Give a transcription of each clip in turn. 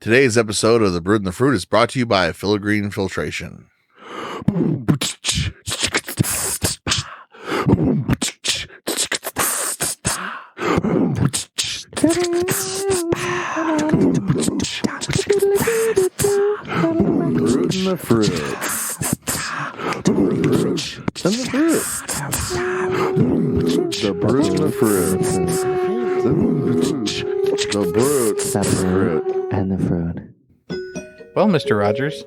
Today's episode of The Brood and the Fruit is brought to you by Filigree Filtration. Brood and the Fruit. The Brood and the Fruit. The Brood and the Fruit. The Brood and the Fruit. Well, Mr. Rogers.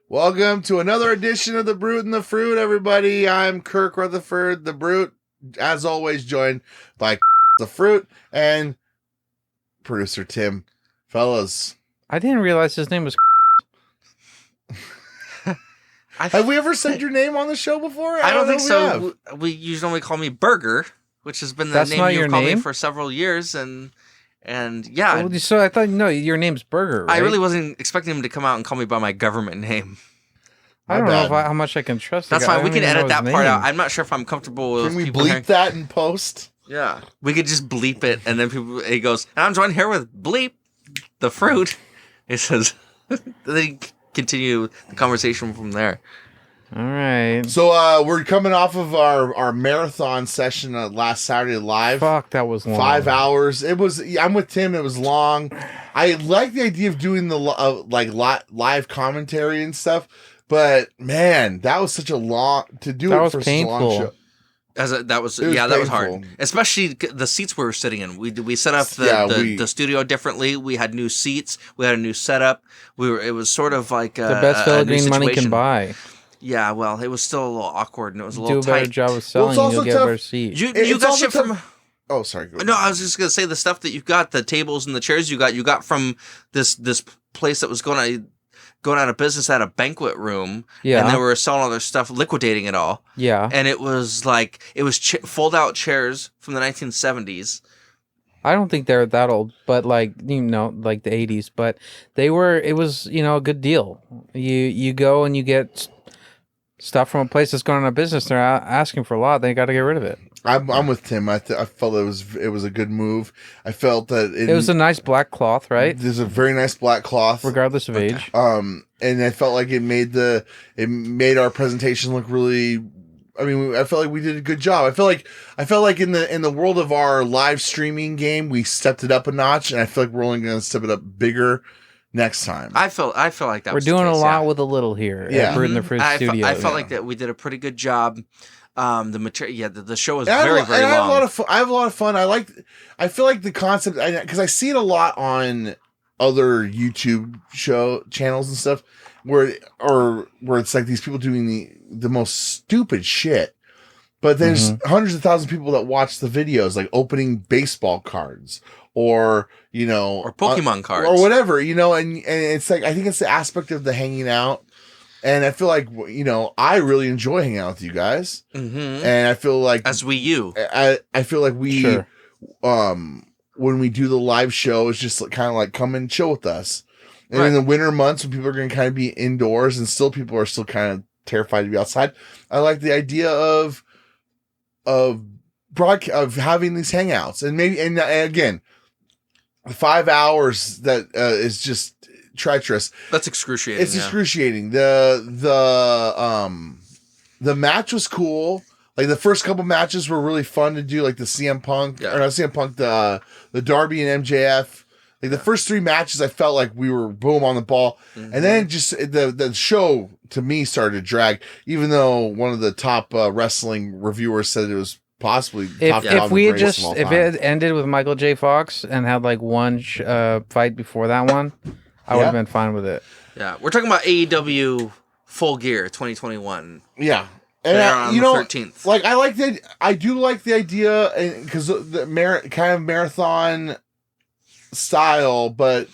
Welcome to another edition of The Brood and the Fruit, everybody. I'm Kirk Rutherford, the Brute, as always, joined by the Fruit and producer Tim. Fellas, I didn't realize his name was. have we ever said your name on the show before? I don't think so. We usually call me Burger, which has been the name you've called me for several years, and yeah. Well, so I thought your name's Burger. Right? I really wasn't expecting him to come out and call me by my government name. I don't know how much I can trust. That's fine. We can edit that part out. I'm not sure if I'm comfortable with. Can we people bleep hearing that in post? Yeah, we could just bleep it, and then he goes, and I'm joined here with Bleep the Fruit. He says, they continue the conversation from there. All right. So we're coming off of our marathon session last Saturday live. Fuck, that was long. 5 hours. It was. I'm with Tim. It was long. I like the idea of doing the live commentary and stuff, but man, that was such a long to do. That it was for painful. such a long show. That was painful. hard. Especially the seats we were sitting in. We set up the studio differently. We had new seats. We had a new setup. It was sort of like the best Filigree money can buy. Yeah, well, it was still a little awkward and it was a little tight. Do a better job of selling, and you'll get a better seat. You got shit from. Oh, sorry. No, I was just gonna say the stuff that you've got, the tables and the chairs you got from this place that was going out of business at a banquet room. Yeah, and they were selling all their stuff, liquidating it all. Yeah, and it was fold out chairs from the 1970s. I don't think they're that old, but like the 80s. But they were. It was a good deal. You go and you get stuff from a place that's going out of business. They're asking for a lot. They got to get rid of it. I'm with Tim. I felt it was a good move. I felt that it was a nice black cloth, right? There's a very nice black cloth, regardless of age. And I felt like it made our presentation look really. I mean, I felt like we did a good job. I felt like in the world of our live streaming game, we stepped it up a notch, and I feel like we're only going to step it up bigger next time. I feel like that we're doing a lot with a little here. Yeah, at Brood and the Fruit Studios. I felt like that we did a pretty good job. The material, the show is very long. I have a lot of fun. I I feel like the concept, because I see it a lot on other YouTube channels and stuff, where it's like these people doing the most stupid shit, but there's hundreds of thousands of people that watch the videos, like opening baseball cards or Pokemon cards or whatever, and it's like, I think it's the aspect of the hanging out. And I feel like, I really enjoy hanging out with you guys. Mm-hmm. And I feel like... As we you. I feel like we... Sure. When we do the live show, it's just kind of like, come and chill with us. And right. in the winter months, when people are going to kind of be indoors and people are still kind of terrified to be outside, I like the idea of having these hangouts. And maybe... And again, 5 hours that is just... treacherous. That's excruciating. It's excruciating. The match was cool. Like the first couple matches were really fun to do, like the CM Punk or not CM Punk, the Darby and MJF. Like the first 3 matches, I felt like we were boom on the ball, and then just the show to me started to drag. Even though one of the top wrestling reviewers said it was possibly top if it ended with Michael J. Fox and had like one fight before that one, I would have been fine with it. Yeah, we're talking about AEW Full Gear 2021. Yeah, and on the 13th. Like I do like the idea, because the kind of marathon style, but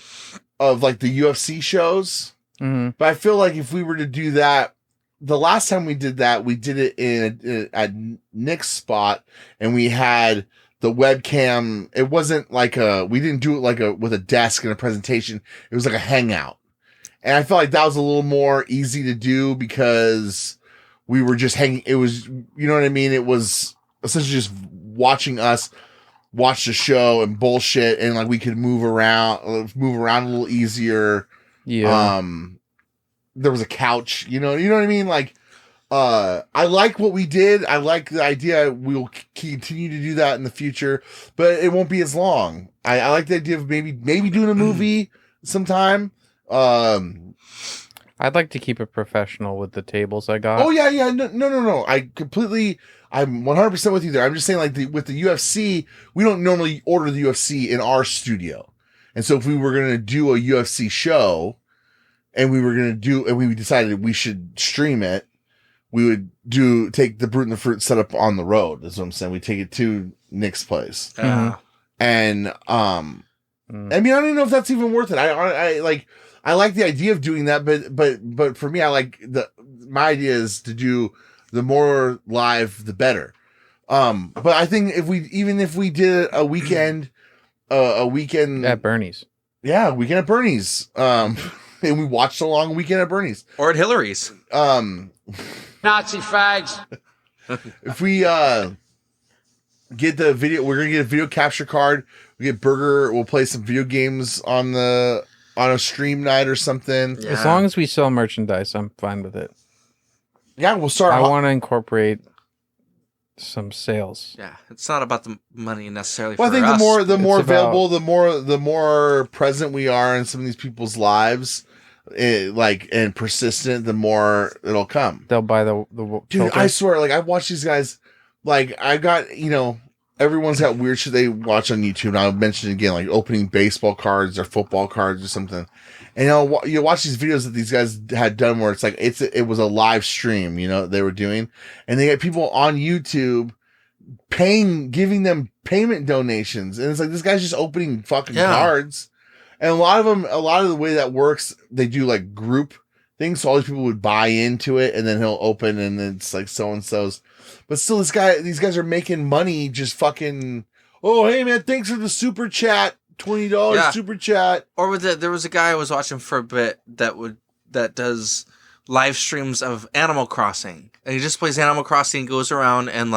of like the UFC shows. Mm-hmm. But I feel like if we were to do that, the last time we did that, we did it at Nick's spot, and we had the webcam. It wasn't like we didn't do it with a desk and a presentation. It was like a hangout. And I felt like that was a little more easy to do because we were just hanging. It was, you know what I mean? It was essentially just watching us watch the show and bullshit, and like we could move around a little easier. Yeah. There was a couch, you know what I mean? Like, I like what we did. I like the idea. We'll continue to do that in the future, but it won't be as long. I like the idea of maybe doing a movie sometime. I'd like to keep it professional with the tables I got. Oh yeah. No. I'm 100% with you there. I'm just saying, like, with the UFC, we don't normally order the UFC in our studio. And so if we were going to do a UFC show and we decided we should stream it, we would take the Brute and the Fruit setup on the road. That's what I'm saying. We take it to Nick's place. And, I mean, I don't even know if that's even worth it. I like the idea of doing that, but for me, my idea is to do the more live, the better. But I think if we did a weekend at Bernie's, weekend at Bernie's, and we watched a long weekend at Bernie's or at Hillary's, Nazi fags. If we get the video, we're gonna get a video capture card. We get Burger. We'll play some video games on a stream night or something. Yeah. As long as we sell merchandise, I'm fine with it. Yeah, we'll start. I want to incorporate some sales. Yeah, it's not about the money necessarily. Well, for I think us. the more available, the more present we are in some of these people's lives, and persistent, the more it'll come. They'll buy the dude. I swear, like, I watch these guys. Like, I got, everyone's got weird shit they watch on YouTube. And I'll mention it again, like opening baseball cards or football cards or something. And you watch these videos that these guys had done where it's like it was a live stream, they were doing, and they get people on YouTube giving them payment donations, and it's like this guy's just opening fucking cards. And a lot of the way that works, they do like group things, so all these people would buy into it, and then he'll open, and then it's like so and so's. But still, these guys are making money just fucking. Oh, hey man, thanks for the super chat. $20 super chat. Or there was a guy I was watching for a bit that does live streams of Animal Crossing, and he just plays Animal Crossing, goes around and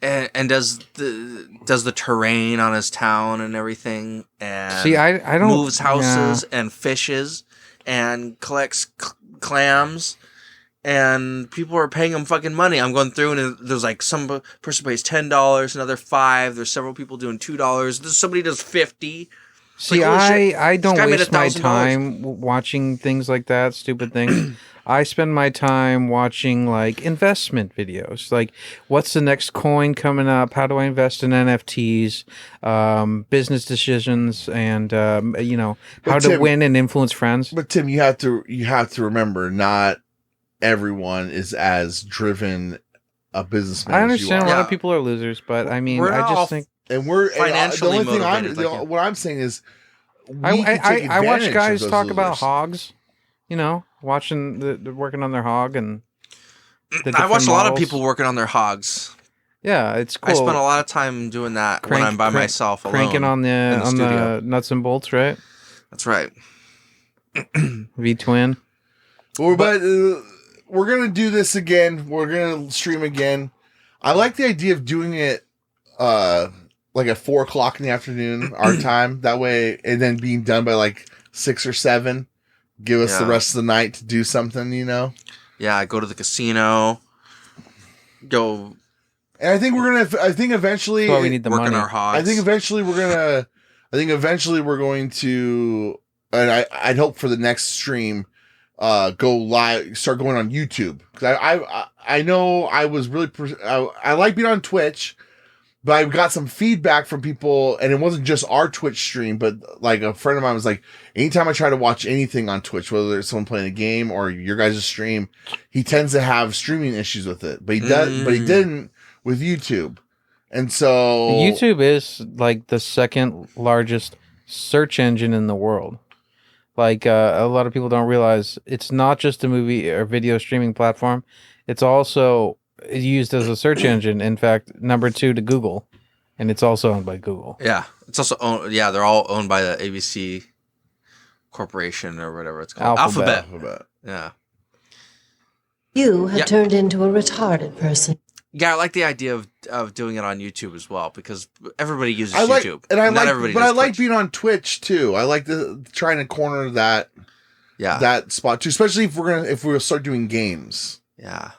and does the terrain on his town and everything, and see, I don't moves houses and fishes and collects clams. And people are paying him fucking money. I'm going through, and there's like some person pays $10, another $5. There's several people doing $2. There's somebody does $50. See, like, I don't waste my time watching things like that, stupid things. I spend my time watching like investment videos, like what's the next coin coming up? How do I invest in NFTs? Business decisions, and how to win and influence friends. But Tim, you have to remember, not everyone is as driven a businessman. I understand as you are. a lot of people are losers, but I mean, I just think, and we're financially the only thing what I'm saying is, I watch guys talk about hogs, watching the working on their hog, and I watch a lot of people working on their hogs. Yeah, it's cool. I spend a lot of time doing that when I'm by myself alone, cranking on the nuts and bolts, right? That's right. V-twin. But we're gonna do this again. We're gonna stream again. I like the idea of doing it like at 4:00 in the afternoon our time. That way, and then being done by like 6 or 7. Give us the rest of the night to do something, Yeah, go to the casino. Go. And I think I think eventually. Well, we need the work money. on our hogs. I think eventually we're going to, and I'd hope for the next stream. Go live, start going on YouTube, because I know I was really I like being on Twitch, but I got some feedback from people, and it wasn't just our Twitch stream, but like a friend of mine was like, anytime I try to watch anything on Twitch, whether it's someone playing a game or your guys' stream, he tends to have streaming issues with it, but he didn't with YouTube, and so YouTube is like the second largest search engine in the world. Like, a lot of people don't realize it's not just a movie or video streaming platform. It's also used as a search engine. In fact, number 2 to Google, and it's also owned by Google. Yeah, it's also owned. Yeah, they're all owned by the ABC Corporation or whatever it's called. Alphabet. Yeah. You have turned into a retarded person. Yeah, I like the idea of doing it on YouTube as well because everybody uses like, YouTube. And I Not like, everybody but does I like Twitch. being on Twitch too. I like trying to corner that spot too, especially if we're start doing games. Yeah.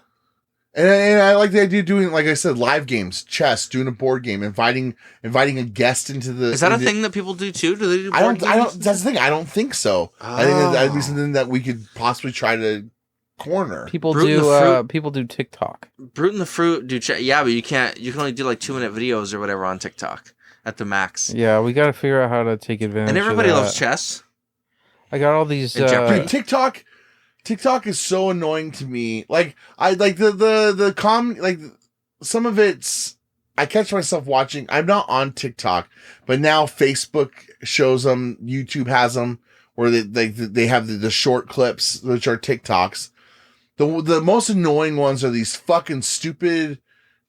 And I like the idea of doing, like I said, live games, chess, doing a board game, inviting a guest into the. Is that a thing that people do too? Do they do board games? I don't. That's the thing. I don't think so. Oh. I think that'd be something that we could possibly try to corner. People do TikTok. Brute and the Fruit do yeah, but you can't. You can only do like 2-minute videos or whatever on TikTok at the max. Yeah, we got to figure out how to take advantage. And everybody of that. loves chess. I got all these. Dude, TikTok is so annoying to me. Like I like the like some of it's. I catch myself watching. I'm not on TikTok, but now Facebook shows them. YouTube has them where they have the short clips, which are TikToks. The most annoying ones are these fucking stupid,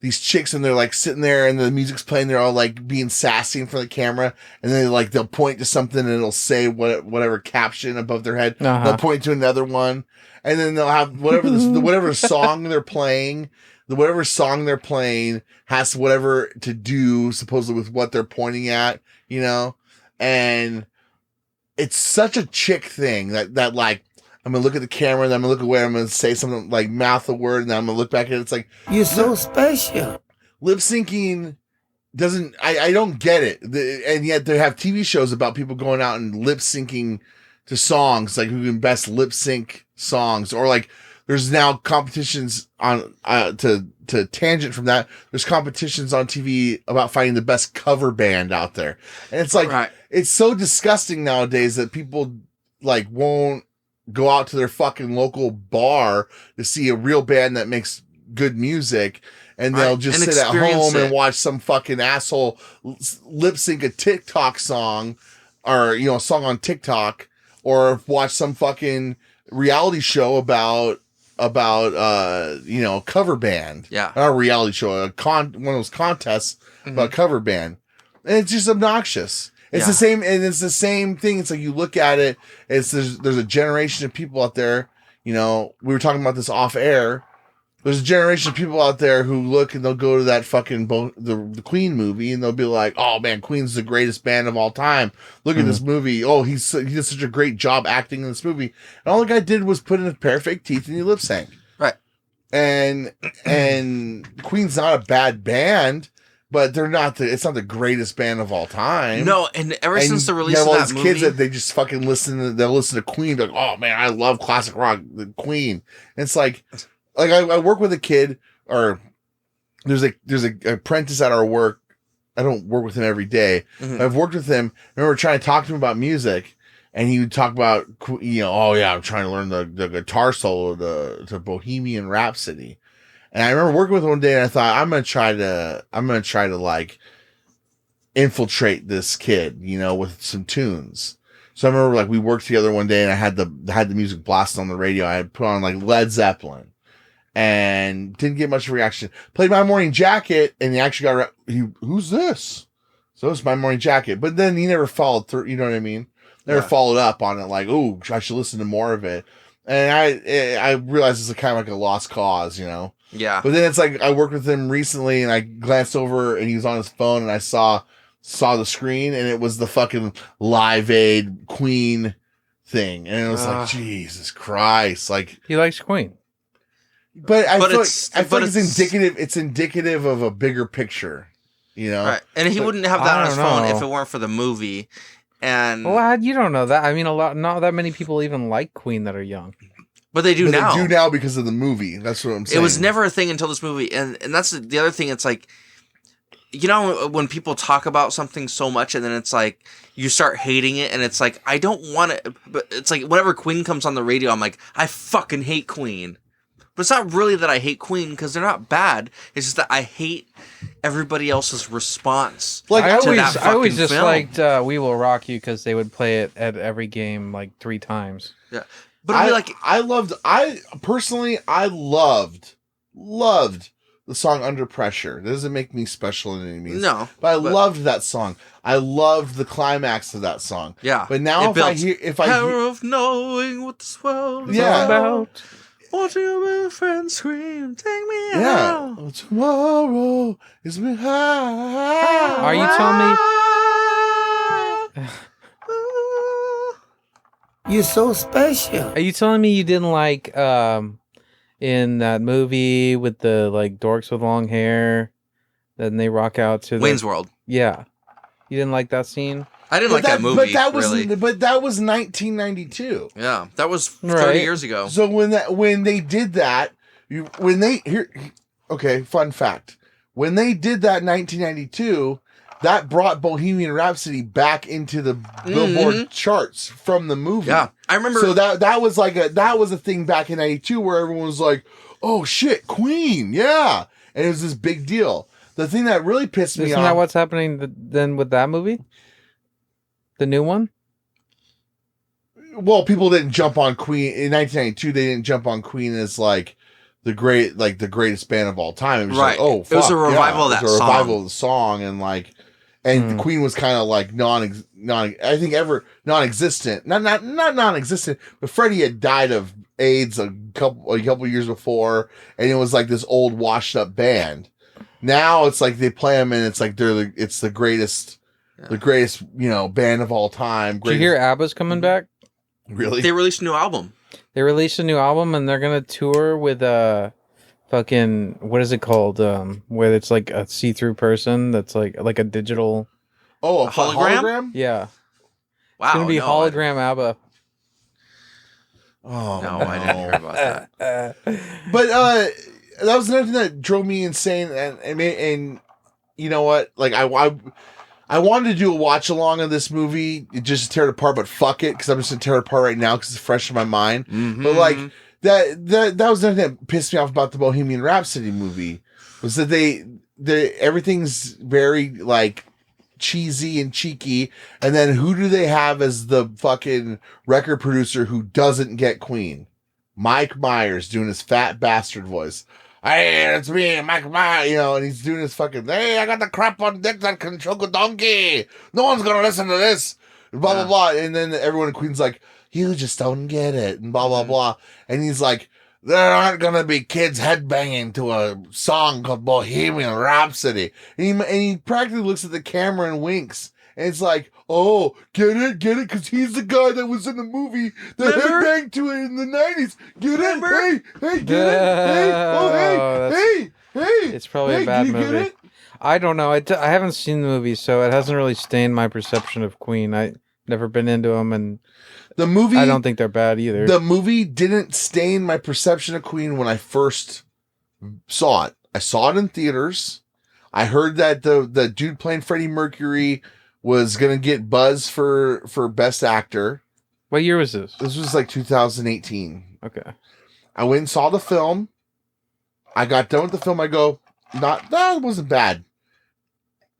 these chicks, and they're like sitting there and the music's playing. They're all like being sassy in front of the camera, and then they'll point to something and it'll say whatever caption above their head. Uh-huh. They'll point to another one, and then they'll have whatever song they're playing. Whatever song they're playing has whatever to do supposedly with what they're pointing at, and it's such a chick thing that like. I'm going to look at the camera, and I'm going to look away, I'm going to say something, like mouth a word, and then I'm going to look back at it. It's like... You're so special. Lip syncing doesn't... I don't get it. And yet they have TV shows about people going out and lip syncing to songs, like who can best lip sync songs. Or like, there's now competitions on... To tangent from that, there's competitions on TV about finding the best cover band out there. And it's like... Right. It's so disgusting nowadays that people like won't go out to their fucking local bar to see a real band that makes good music, and they'll just sit at home and watch some fucking asshole lip sync a TikTok song, or a song on TikTok, or watch some fucking reality show about cover band. Yeah, not a reality show, one of those contests about cover band, and it's just obnoxious. It's the same, and it's the same thing. It's like you look at it. There's a generation of people out there. We were talking about this off air. There's a generation of people out there who look and they'll go to that fucking the Queen movie and they'll be like, "Oh man, Queen's the greatest band of all time. Look at this movie. Oh, he did such a great job acting in this movie." And all the guy did was put in a pair of fake teeth and he lip sync. Right. And Queen's not a bad band. But they're not it's not the greatest band of all time. No, and since the release of that movie, kids that they just fucking they'll listen to Queen, like, "Oh man, I love classic rock, the Queen." And it's like I work with a kid, or there's a apprentice at our work. I don't work with him every day. But I've worked with him. I remember trying to talk to him about music, and he would talk about, oh yeah, I'm trying to learn the guitar solo to Bohemian Rhapsody. And I remember working with him one day, and I thought, I'm gonna try to like infiltrate this kid, with some tunes. So I remember like we worked together one day, and I had the music blasted on the radio. I had put on like Led Zeppelin, and didn't get much reaction. Played My Morning Jacket, and he actually who's this? So it's My Morning Jacket. But then he never followed through. You know what I mean? Never followed up on it. Like, oh, I should listen to more of it. And I realized it's kind of like a lost cause, Yeah. But then it's like I worked with him recently, and I glanced over, and he was on his phone, and I saw the screen, and it was the fucking Live Aid Queen thing, and it was like, Jesus Christ, like he likes Queen. But I feel like it's indicative. It's indicative of a bigger picture, Right, and he wouldn't have that on his phone if it weren't for the movie. And you don't know that. I mean, not that many people even like Queen that are young. But they do now. They do now because of the movie. That's what I'm saying. It was never a thing until this movie. And that's the other thing. It's like, when people talk about something so much and then it's like, you start hating it and it's like, I don't want it. But it's like, whenever Queen comes on the radio, I'm like, I fucking hate Queen. But it's not really that I hate Queen because they're not bad. It's just that I hate everybody else's response. Like I always just liked "We Will Rock You" because they would play it at every game like 3 times. Yeah. But I loved the song Under Pressure. It doesn't make me special in any means. No. But I loved that song. I loved the climax of that song. Yeah. But now if I hear power of knowing what this world is all about. Watching my friends scream, take me Yeah. out. Tomorrow is behind. Are you telling me? You're so special. Are you telling me you didn't like in that movie with the like dorks with long hair? Then they rock out to Wayne's World. Yeah, you didn't like that scene. I didn't like that movie. But that was really. but that was 1992. Yeah, that was 30 Right. years ago. So when they did that, fun fact. When they did that in 1992, that brought Bohemian Rhapsody back into the Billboard charts from the movie. Yeah, I remember. So that was a thing back in 92 where everyone was like, "Oh shit, Queen, yeah," and it was this big deal. The thing that really pissed me off. Isn't that what's happening then with that movie? The new one? Well, people didn't jump on Queen in 1992. They didn't jump on Queen as like the greatest band of all time. It was Right. like, oh, fuck, it was a revival of that it was a song. revival of the song, and Queen was kind of like non-existent. Not non-existent, but Freddie had died of AIDS a couple years before, and it was like this old washed up band. Now it's like they play them, and it's like it's the greatest, band of all time. Did you hear ABBA's coming back? Really? They released a new album. They released a new album, and they're gonna tour with fucking what is it called? Where it's like a see-through person that's like a digital. Oh, a hologram? hologram? Yeah, Wow. it's gonna be no, hologram ABBA. Oh No, I didn't hear about that. But that was another thing that drove me insane, and you know what? Like I wanted to do a watch along of this movie just to tear it apart, but fuck it, because I'm just gonna tear it apart right now because it's fresh in my mind. Mm-hmm. But like that was another thing that pissed me off about the Bohemian Rhapsody movie was that they everything's very like cheesy and cheeky, and then who do they have as the fucking record producer who doesn't get Queen? Mike Myers doing his fat bastard voice. Hey, it's me, Mike Myers, and he's doing his fucking, hey, I got the crap on dick that can choke a donkey. No one's gonna listen to this. Blah, blah, blah. And then everyone in Queen's like, you just don't get it. And blah, blah, blah. And he's like, there aren't gonna be kids headbanging to a song called Bohemian Rhapsody. And he practically looks at the camera and winks. And it's like, oh, get it? Because he's the guy that was in the movie that headbanged to it in the 90s. Get it? Hey, get it? Hey, oh, hey. It's probably a bad movie. I don't know. I haven't seen the movie, so it hasn't really stained my perception of Queen. I've never been into them, and the movie, I don't think they're bad either. The movie didn't stain my perception of Queen when I first saw it. I saw it in theaters. I heard that the dude playing Freddie Mercury was going to get buzz for Best Actor. What year was this? This was like 2018. Okay. I went and saw the film. I got done with the film. I go, that wasn't bad.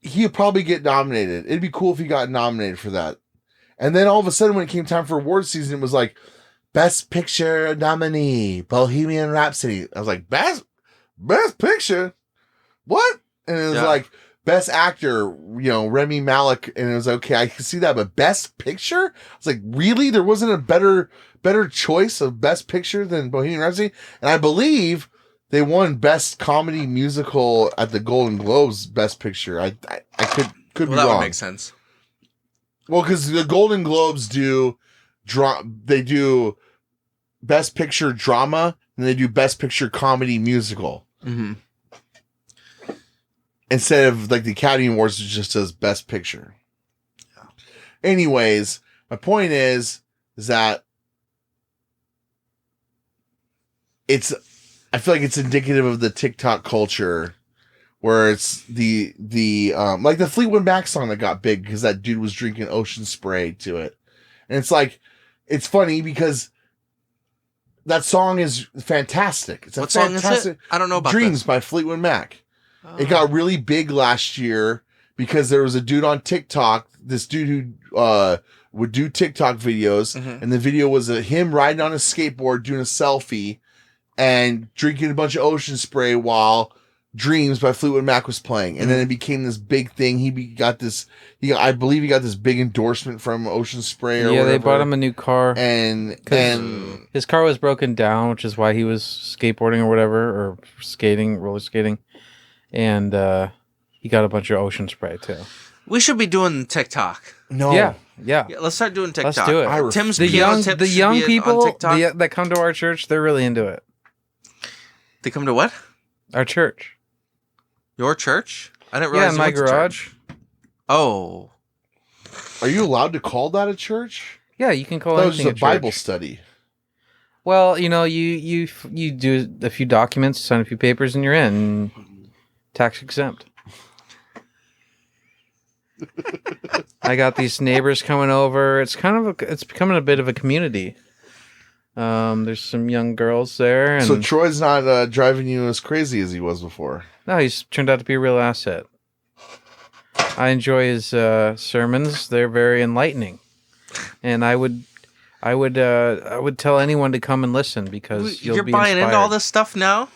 He'd probably get nominated. It'd be cool if he got nominated for that. And then all of a sudden, when it came time for award season, it was like, Best Picture nominee, Bohemian Rhapsody. I was like, Best Picture? What? And it was like, Best Actor, Rami Malek, and it was okay. I can see that, but Best Picture? I was like, really? There wasn't a better choice of Best Picture than Bohemian Rhapsody? And I believe they won Best Comedy Musical at the Golden Globes Best Picture. I could be wrong. That would make sense. Well, because the Golden Globes do Best Picture Drama, and they do Best Picture Comedy Musical. Mm-hmm. Instead of like the Academy Awards, it just says Best Picture. Yeah. Anyways, my point is that I feel like it's indicative of the TikTok culture where it's the like the Fleetwood Mac song that got big because that dude was drinking ocean spray to it. And it's like, it's funny because that song is fantastic. It's what song is it? I don't know about Dreams this. by Fleetwood Mac. It got really big last year because there was a dude on TikTok, this dude who would do TikTok videos, and the video was him riding on a skateboard doing a selfie and drinking a bunch of ocean spray while Dreams by Fleetwood Mac was playing, and then it became this big thing. I believe he got this big endorsement from Ocean Spray or whatever. They bought him a new car. And his car was broken down, which is why he was skateboarding or whatever, or roller skating. And he got a bunch of Ocean Spray, too. We should be doing TikTok. No. Yeah. Let's start doing TikTok. Let's do it. Tim's the piano tips the should young be people on TikTok. that come to our church, they're really into it. They come to what? Our church. Your church? I didn't realize. Yeah, in my garage. Oh. Are you allowed to call that a church? Yeah, you can call that anything was just a Bible church. study. Well, you do a few documents, sign a few papers, and you're in. Tax exempt. I got these neighbors coming over. It's becoming a bit of a community. There's some young girls there. And so Troy's not driving you as crazy as he was before. No, he's turned out to be a real asset. I enjoy his sermons. They're very enlightening, and I would tell anyone to come and listen because you're buying inspired. into all this stuff now.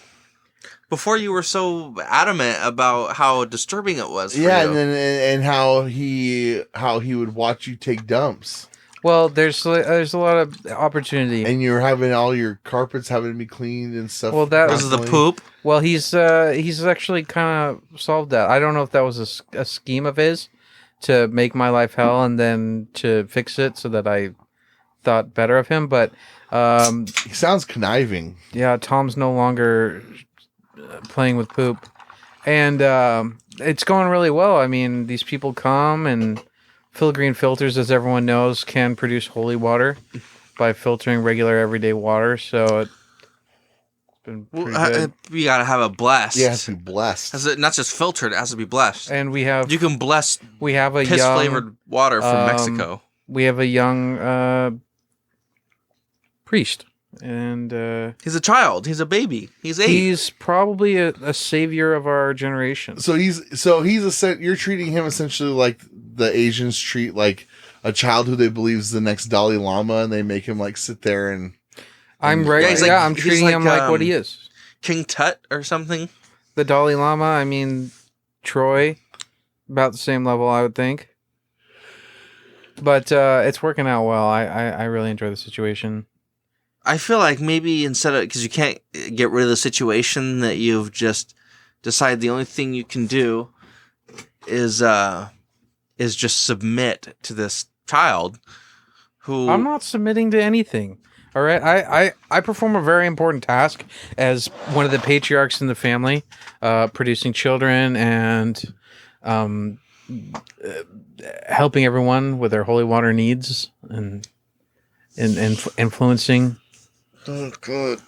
Before you were so adamant about how disturbing it was. For you. And how he would watch you take dumps. Well, there's a lot of opportunity, and you're having all your carpets having to be cleaned and stuff. Well, that was the poop. Well, he's actually kind of solved that. I don't know if that was a scheme of his to make my life hell and then to fix it so that I thought better of him. But he sounds conniving. Yeah, Tom's no longer playing with poop, and it's going really well. I mean, these people come and. Filigree filters, as everyone knows, can produce holy water by filtering regular everyday water. So it's been pretty good. You gotta have it blessed. Yeah, it has to be blessed. Has it not just filtered? It has to be blessed. And you can bless. We have a piss flavored water from Mexico. We have a young priest, and he's a child. He's a baby. He's 8. He's probably a savior of our generation. So you're treating him essentially like the Asians treat like a child who they believe is the next Dalai Lama, and they make him like sit there and. I'm right. Yeah, I'm treating him like what he is, King Tut or something. The Dalai Lama. I mean, Troy, about the same level, I would think. But it's working out well. I really enjoy the situation. I feel like maybe instead of, because you can't get rid of the situation, that you've just decided the only thing you can do is just submit to this child who... I'm not submitting to anything. All right. I perform a very important task as one of the patriarchs in the family, producing children and helping everyone with their holy water needs and influencing. Oh, God.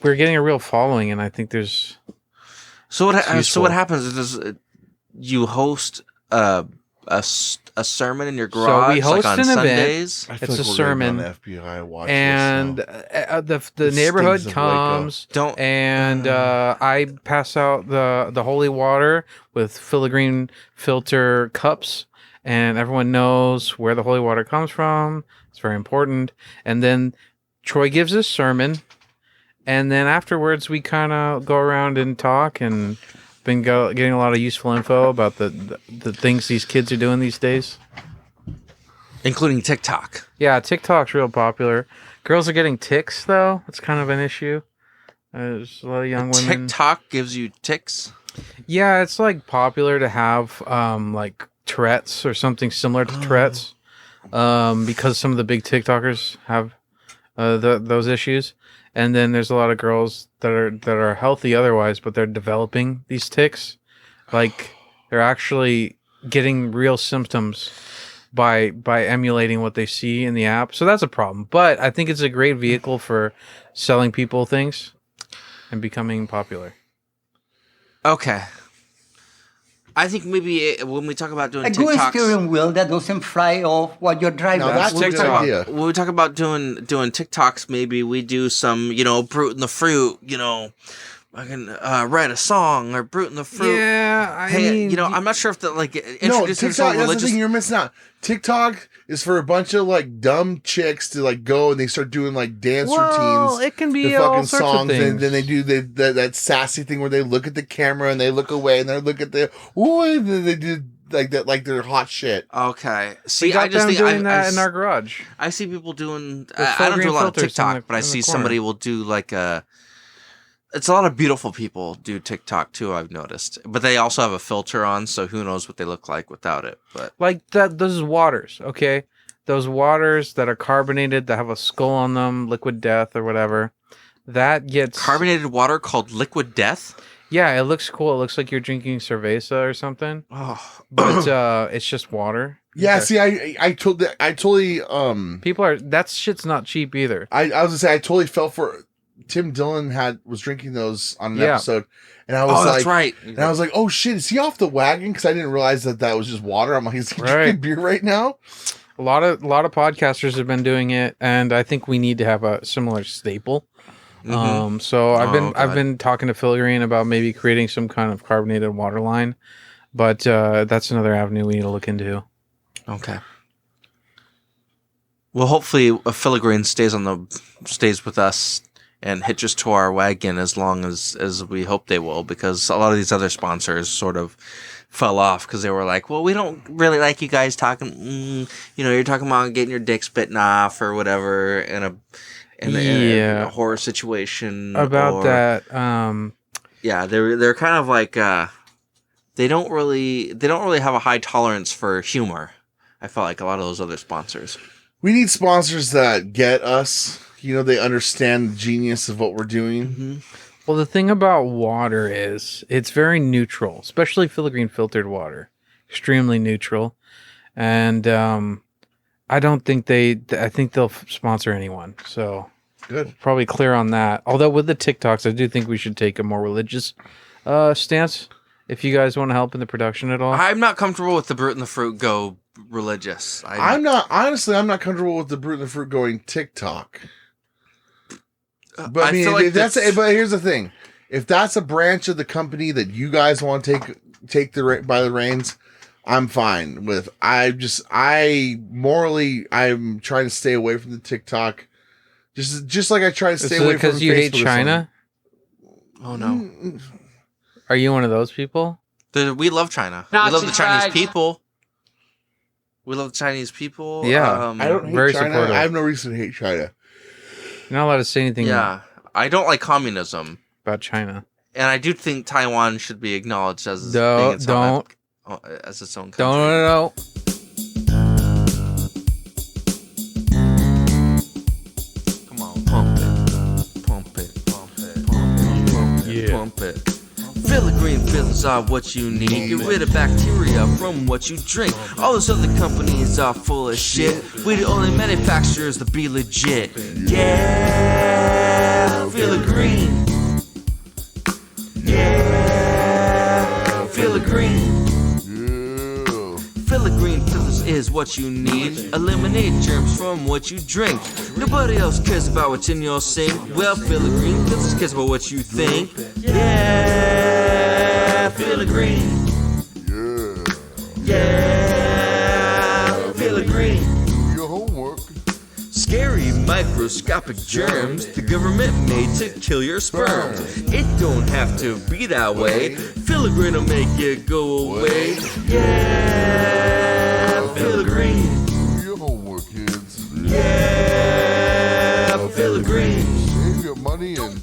We're getting a real following, and I think there's. So what happens is you host a sermon in your garage. So we host like on an Sundays. event. It's a sermon, FBI watch and the neighborhood comes, and I pass out the holy water with filigree filter cups, and everyone knows where the holy water comes from. It's very important, and then. Troy gives a sermon, and then afterwards we kind of go around and talk, and been getting a lot of useful info about the things these kids are doing these days, including TikTok. Yeah, TikTok's real popular. Girls are getting tics, though. It's kind of an issue. There's a lot of young women. TikTok gives you tics. Yeah, it's like popular to have like Tourette's or something similar to Tourette's, because some of the big TikTokers have. Those issues, and then there's a lot of girls that are healthy otherwise, but they're developing these tics, like they're actually getting real symptoms by emulating what they see in the app. So that's a problem. But I think it's a great vehicle for selling people things and becoming popular. Okay. I think maybe when we talk about doing a TikToks... good steering wheel that doesn't fly off while you're driving. No, that's a good idea. When we talk about doing TikToks, maybe we do some, Brute in the Fruit, I can write a song or Brute in the Fruit. Yeah, I mean, I'm not sure if that No, introducing TikTok. That's religious. the thing you're missing out. TikTok is for a bunch of like dumb chicks to like go and they start doing like dance routines. It can be the all fucking sorts of songs, things. and then they do that sassy thing where they look at the camera and they look away and they look at the and then they do like that, like they're hot shit. Okay, We see, got I just them think doing that in our garage. I see people doing. With I don't do a lot of filters in TikTok, the- but I in the see corner. somebody will do like a. It's a lot of beautiful people do TikTok too. I've noticed, but they also have a filter on, so who knows what they look like without it. But Like that, those waters, okay? Those waters that are carbonated, that have a skull on them, liquid death or whatever. That gets carbonated water called liquid death. Yeah, it looks cool. It looks like you're drinking cerveza or something, Oh, but it's just water. Yeah, Okay. see, I totally People are that shit's not cheap either. I was gonna say I totally fell for Tim Dillon was drinking those on an episode, and I was like, that's right. and I was like, oh shit, is he off the wagon? Because I didn't realize that was just water. I'm like, is he drinking beer right now? A lot of podcasters have been doing it, and I think we need to have a similar staple. So I've been talking to Filigree about maybe creating some kind of carbonated water line, but that's another avenue we need to look into. Okay. Well, hopefully, Filigree stays with us and hitches to our wagon as long as we hope they will, because a lot of these other sponsors sort of fell off because they were like, well, we don't really like you guys talking, you're talking about getting your dicks bitten off or whatever in a horror situation. About that, yeah, they're kind of like they don't really have a high tolerance for humor. I felt like a lot of those other sponsors. We need sponsors that get us. They understand the genius of what we're doing. Mm-hmm. Well, the thing about water is it's very neutral, especially filigree filtered water. Extremely neutral. And I don't think I think they'll sponsor anyone. So good. Probably clear on that. Although with the TikToks, I do think we should take a more religious stance. If you guys want to help in the production at all. I'm not comfortable with the Brute and the Fruit go religious. I'm not comfortable with the Brute and the Fruit going TikTok. But I mean, like but here's the thing: if that's a branch of the company that you guys want to take by the reins, I'm fine with. I'm trying to stay away from the TikTok, just like I try to stay away from because you hate China. Oh no! Are you one of those people? We love China. We love the Chinese people. We love the Chinese people. Yeah, I don't hate China. Supportive. I have no reason to hate China. You're not allowed to say anything. Yeah, I don't like communism about China, and I do think Taiwan should be acknowledged as its own country. Don't. Come on, pump it. Filigree filters are what you need. Get rid of bacteria from what you drink. All those other companies are full of shit. We the only manufacturers that be legit. Yeah, Filigree. Yeah, Filigree. Filigree filters is what you need. Eliminate germs from what you drink. Nobody else cares about what's in your sink. Well, Filigree filters cares about what you think. Yeah, Filigree. Yeah, Filigree. Your homework. Scary microscopic germs the government made to kill your sperm. It don't have to be that way. Filigree will make it go away. Yeah, Filigree. Your homework, kids. Yeah, Filigree. Save your money and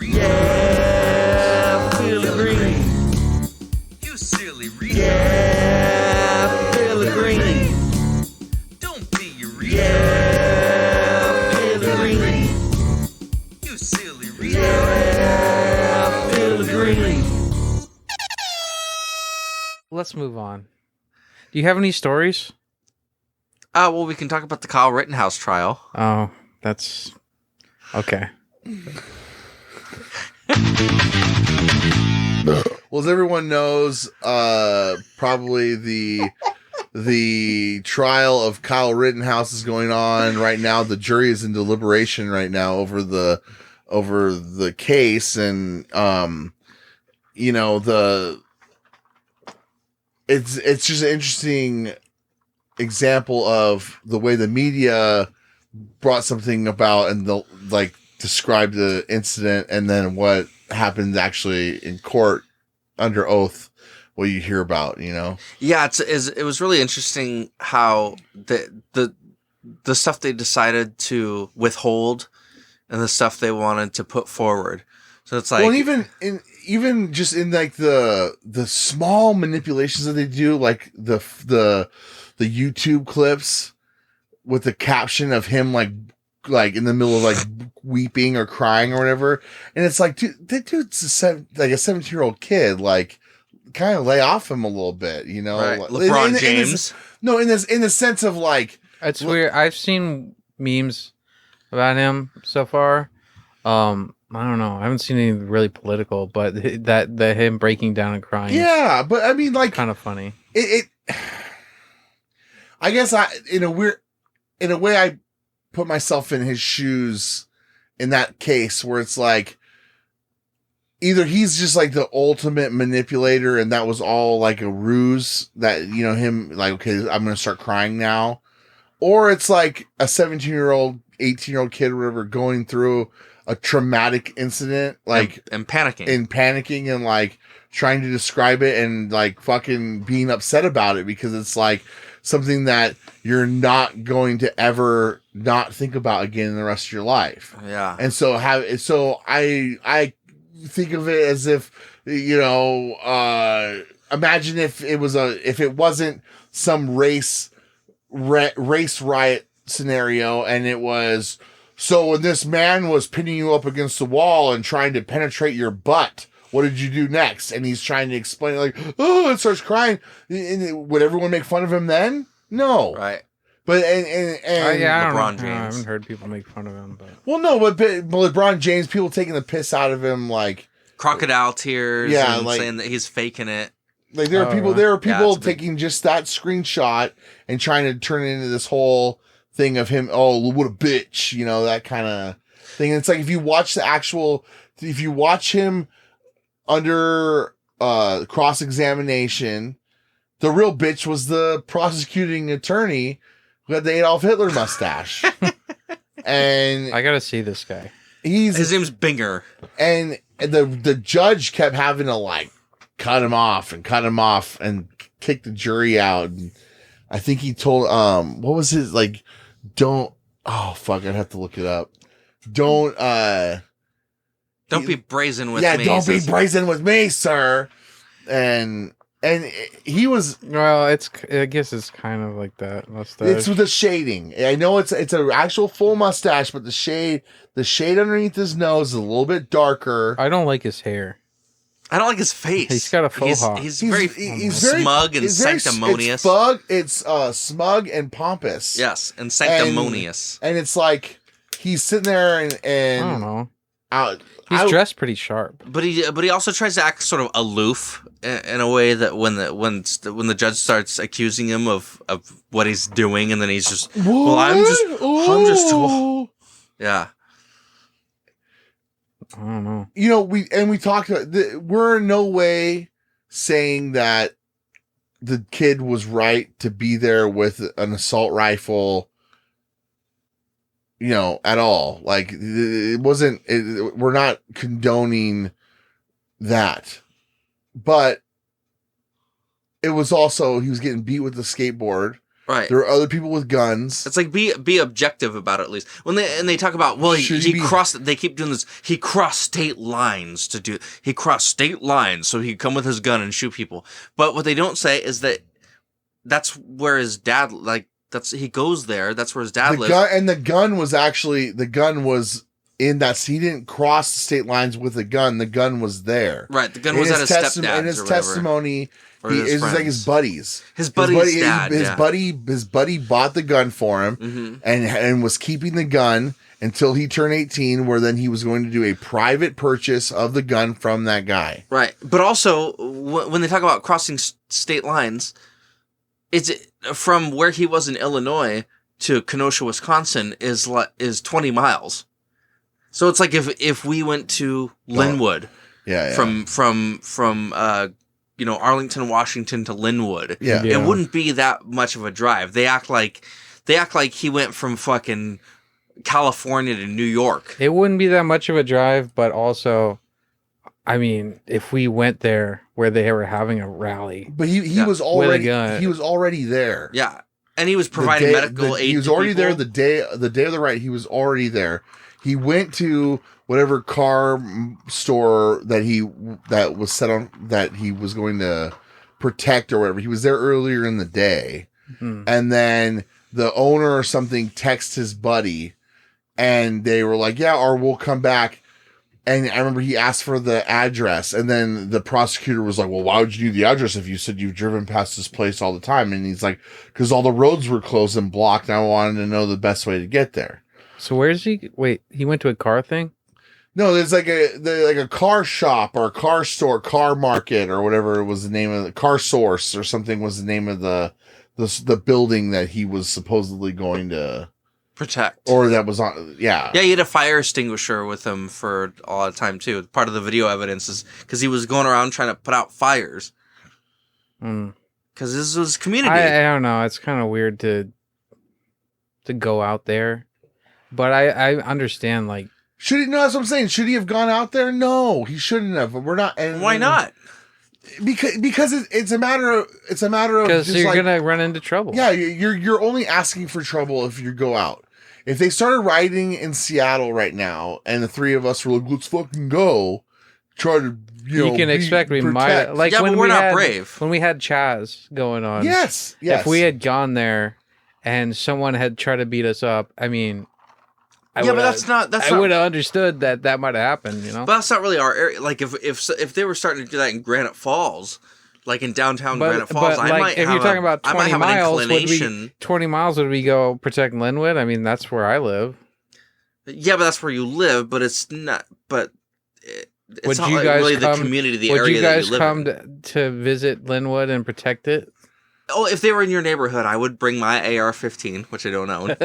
yeah, Filigree. You silly reader. Yeah, Filigree. Don't be a reader. Yeah, Filigree. You silly reader. Yeah, Filigree. Let's move on. Do you have any stories? Well, we can talk about the Kyle Rittenhouse trial. Oh, that's okay. Well, as everyone knows, probably the trial of Kyle Rittenhouse is going on right now. The jury is in deliberation right now over the over the case, and you know, it's just an interesting example of the way the media brought something about and described the incident, and then what happened actually in court under oath, what you hear about, you know? Yeah, it was really interesting how the stuff they decided to withhold and the stuff they wanted to put forward. So it's like, well, even just in like the small manipulations that they do, like the YouTube clips with the caption of him like in the middle of like weeping or crying or whatever, and it's like, dude, that dude's a 17-year-old kid, like, kind of lay off him a little bit, you know? right. Like, LeBron James. In the sense of like, It's weird. I've seen memes about him so far. I don't know. I haven't seen anything really political, but that him breaking down and crying. yeah, but I mean, like, kind of funny. It I guess in a way, I put myself in his shoes in that case where it's like, either he's just like the ultimate manipulator and that was all like a ruse that, you know, him like, okay, I'm going to start crying now. Or it's like a 17-year-old, 18-year-old kid or whatever going through a traumatic incident, like, and panicking and like trying to describe it and like fucking being upset about it because it's like something that you're not going to ever not think about again in the rest of your life. Yeah. And so I think of it as if, you know, imagine if it wasn't some race riot scenario, and it was, so when this man was pinning you up against the wall and trying to penetrate your butt, what did you do next? And he's trying to explain it like, oh, and starts crying. Would everyone make fun of him then? No. Right. But and yeah, LeBron James. I haven't heard people make fun of him, but well, no, but LeBron James, people taking the piss out of him, like crocodile tears, yeah, and like, saying that he's faking it. Like there are people Yeah, taking just that screenshot and trying to turn it into this whole thing of him, oh, what a bitch, you know, that kind of thing. And it's like, if you watch him under cross-examination, the real bitch was the prosecuting attorney who had the Adolf Hitler mustache. And I gotta see this guy. His name's Binger. And the judge kept having to like cut him off and kick the jury out. And I think he told, what was his, like, don't, oh fuck, I'd have to look it up. Don't be brazen with me. Yeah, don't be brazen with me, sir. And he was, well, I guess it's kind of like that mustache. it's with the shading. I know it's an actual full mustache, but the shade underneath his nose is a little bit darker. I don't like his hair. I don't like his face. He's got a faux hawk. He's very smug and sanctimonious. It's smug and pompous. Yes, and sanctimonious. And it's like he's sitting there and I don't know. He's dressed pretty sharp. But he also tries to act sort of aloof in a way that when the judge starts accusing him of what he's doing, and then he's just, well, I'm just yeah. I don't know. You know, we talked about we're in no way saying that the kid was right to be there with an assault rifle, you know, at all. Like, it wasn't, we're not condoning that, but it was also, he was getting beat with the skateboard. Right. There are other people with guns. It's like, be objective about it, at least. When they talk about, well, they keep doing this. He crossed state lines so he could come with his gun and shoot people. But what they don't say is that that's where his dad, like, he goes there. That's where his dad lives. The gun was in that, he didn't cross the state lines with a gun. The gun was there. Right. The gun was at his stepdad's. In his testimony, it was like his buddies. His buddy's dad. His buddy bought the gun for him, and was keeping the gun until he turned 18, where then he was going to do a private purchase of the gun from that guy. Right. But also, when they talk about crossing state lines, it's from where he was in Illinois to Kenosha, Wisconsin is 20 miles. So it's like if we went to Linwood, from Arlington, Washington to Linwood, it wouldn't be that much of a drive. They act like he went from fucking California to New York. It wouldn't be that much of a drive, but also, I mean, if we went there where they were having a rally, but he was already there. Yeah, and he was providing medical aid. He was already there the day of the riot. He was already there. He went to whatever car store that was set on that he was going to protect or whatever. He was there earlier in the day, and then the owner or something texted his buddy, and they were like, "Yeah, or we'll come back." And I remember he asked for the address, and then the prosecutor was like, "Well, why would you need the address if you said you've driven past this place all the time?" And he's like, "Because all the roads were closed and blocked, and I wanted to know the best way to get there." So where's he? Wait, he went to a car thing? No, there's like a car shop or a car store, car market or whatever was the name of the car source or something was the name of the building that he was supposedly going to protect, or that was on. Yeah, he had a fire extinguisher with him for all the time too. Part of the video evidence is because he was going around trying to put out fires. Because this was community. I don't know. It's kind of weird to go out there. But I understand, like... Should he... No, that's what I'm saying. Should he have gone out there? No, he shouldn't have. We're not... Why not? Because it's a matter of... Because you're going to run into trouble. Yeah, you're only asking for trouble if you go out. If they started rioting in Seattle right now, and the three of us were like, let's fucking go, try to, you can expect we might... Like when but we're not brave. When we had Chaz going on. Yes. If we had gone there, and someone had tried to beat us up, I mean... I would have understood that might have happened, you know. But that's not really our area. Like if they were starting to do that in Granite Falls, like in downtown Granite Falls, I might. If you're talking about 20 miles, 20 miles would we go protect Linwood? I mean, that's where I live. Yeah, but that's where you live. But it's not. But it's not like really the community, the area that you live in. Would you guys come to visit Linwood and protect it? Oh, if they were in your neighborhood, I would bring my AR-15, which I don't own.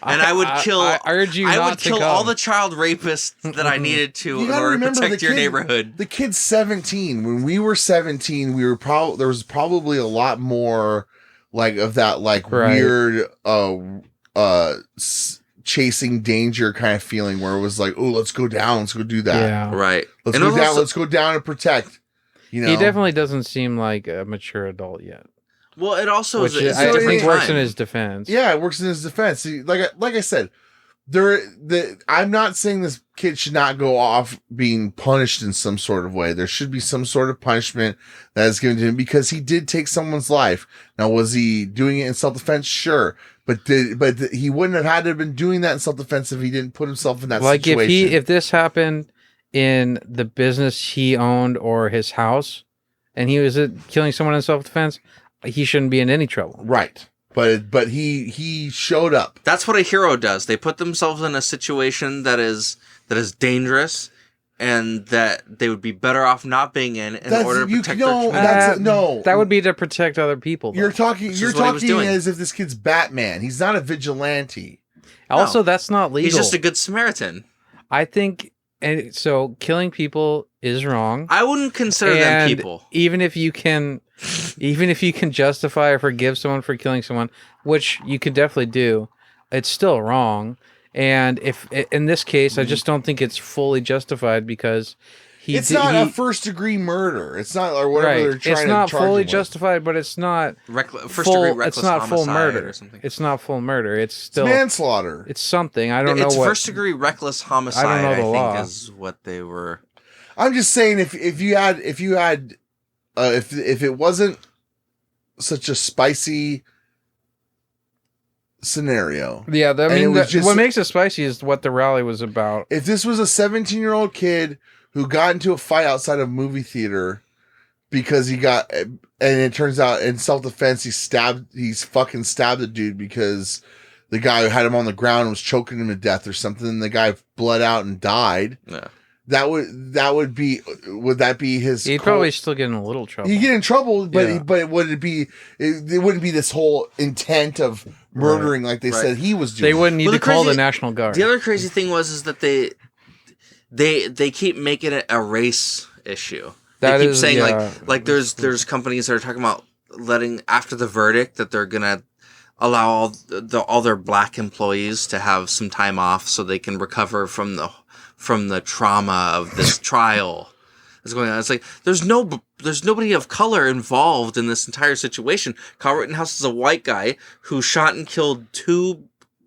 And I would kill. I urge you not to kill come. all the child rapists that I needed to in order to protect your neighborhood. The kid's 17. When we were 17, we were there was probably a lot more like of that weird chasing danger kind of feeling where it was like, oh, let's go down, let's go do that. Yeah. Right. Let's go down and protect. You know, he definitely doesn't seem like a mature adult yet. Well, it also is I think works in his defense. Yeah, it works in his defense. See, like I said, I'm not saying this kid should not go off being punished in some sort of way. There should be some sort of punishment that is given to him because he did take someone's life. Now, was he doing it in self-defense? Sure. But he wouldn't have had to have been doing that in self-defense if he didn't put himself in that situation. Like if this happened in the business he owned or his house and he was killing someone in self-defense, he shouldn't be in any trouble. Right. But he showed up. That's what a hero does. They put themselves in a situation that is dangerous and that they would be better off not being in order to protect their community. That would be to protect other people. Though. You're talking as if this kid's Batman. He's not a vigilante. Also, that's not legal. He's just a good Samaritan. I think, and so killing people is wrong. I wouldn't consider them people. Even if you can justify or forgive someone for killing someone, which you could definitely do, it's still wrong. And if in this case, I just don't think it's fully justified because it's not a first-degree murder. It's not or whatever they're trying to charge him with. It's not fully justified, but it's not first-degree reckless. It's not full murder or something. It's not full murder. It's still manslaughter. It's something. I don't know what. It's first-degree reckless homicide. I don't know the law. Think is what they were. I'm just saying if it wasn't such a spicy scenario. Yeah, I mean, what makes it spicy is what the rally was about. If this was a 17-year-old kid who got into a fight outside of a movie theater because and it turns out in self-defense he's fucking stabbed the dude because the guy who had him on the ground was choking him to death or something, and the guy bled out and died. Yeah. would that be his? He'd probably still get in a little trouble. He'd get in trouble, but Yeah. but would it be? It wouldn't be this whole intent of murdering like they said he was doing. They wouldn't need Well, to the call crazy- the National Guard. The other crazy thing is that they keep making it a race issue. That they keep is, saying yeah. like there's companies that are talking about letting after the verdict that they're gonna allow all their black employees to have some time off so they can recover from the trauma of this trial that's going on. It's like there's nobody of color involved in this entire situation. Kyle Rittenhouse is a white guy who shot and killed 2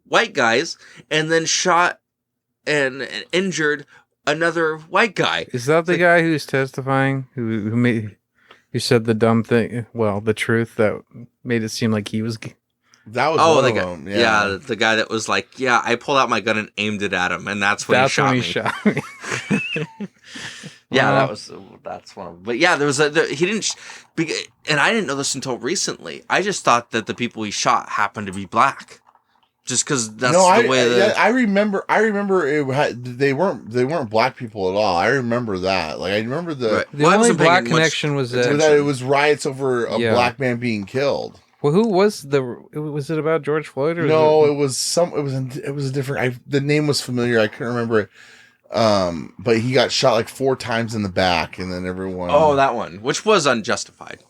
white guys and then shot and injured another white guy. Is that the guy who's testifying? Who said the dumb thing? Well, the truth that made it seem like he was. That was one the of guy, them. yeah, the guy that was like, yeah, I pulled out my gun and aimed it at him, and that's when he shot me. Yeah, that's one of them. But yeah, there was he didn't, and I didn't know this until recently. I just thought that the people he shot happened to be black, just because that's the way that I remember they weren't black people at all. I remember that. Like I remember The only black connection was that it was riots over a black man being killed. Well, who was was it about George Floyd or no? It was a different. The name was familiar. I couldn't remember it. But he got shot like 4 times in the back, and then everyone. Oh, that one, which was unjustified.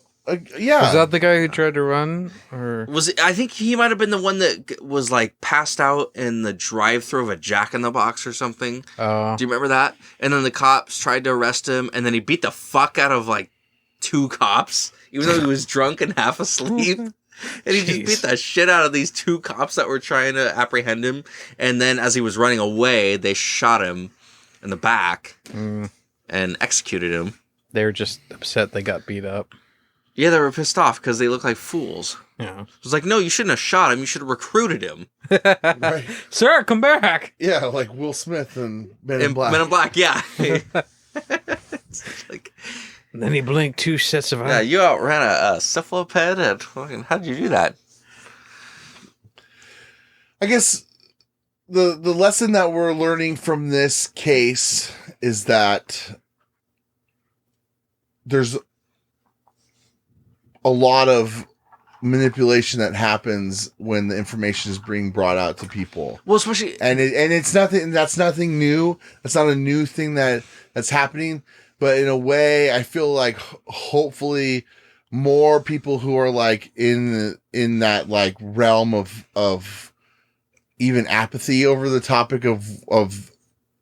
Yeah, was that the guy who tried to run, or was it? I think he might have been the one that was like passed out in the drive-thru of a Jack in the Box or something. Do you remember that? And then the cops tried to arrest him, and then he beat the fuck out of like 2 cops, even though he was drunk and half asleep. And he just beat the shit out of these 2 cops that were trying to apprehend him. And then as he was running away, they shot him in the back and executed him. They were just upset they got beat up. Yeah, they were pissed off because they looked like fools. Yeah. It was like, no, you shouldn't have shot him. You should have recruited him. right. Sir, come back. Yeah, like Will Smith and Men in Black. Men in Black, yeah. Like, and then he blinked 2 sets of eyes. yeah, you outran a cephaloped. And how did you do that? I guess the lesson that we're learning from this case is that there's a lot of manipulation that happens when the information is being brought out to people. Well, especially and it's nothing. That's nothing new. That's not a new thing that's happening. But in a way, I feel like hopefully more people who are like in that like realm of even apathy over the topic of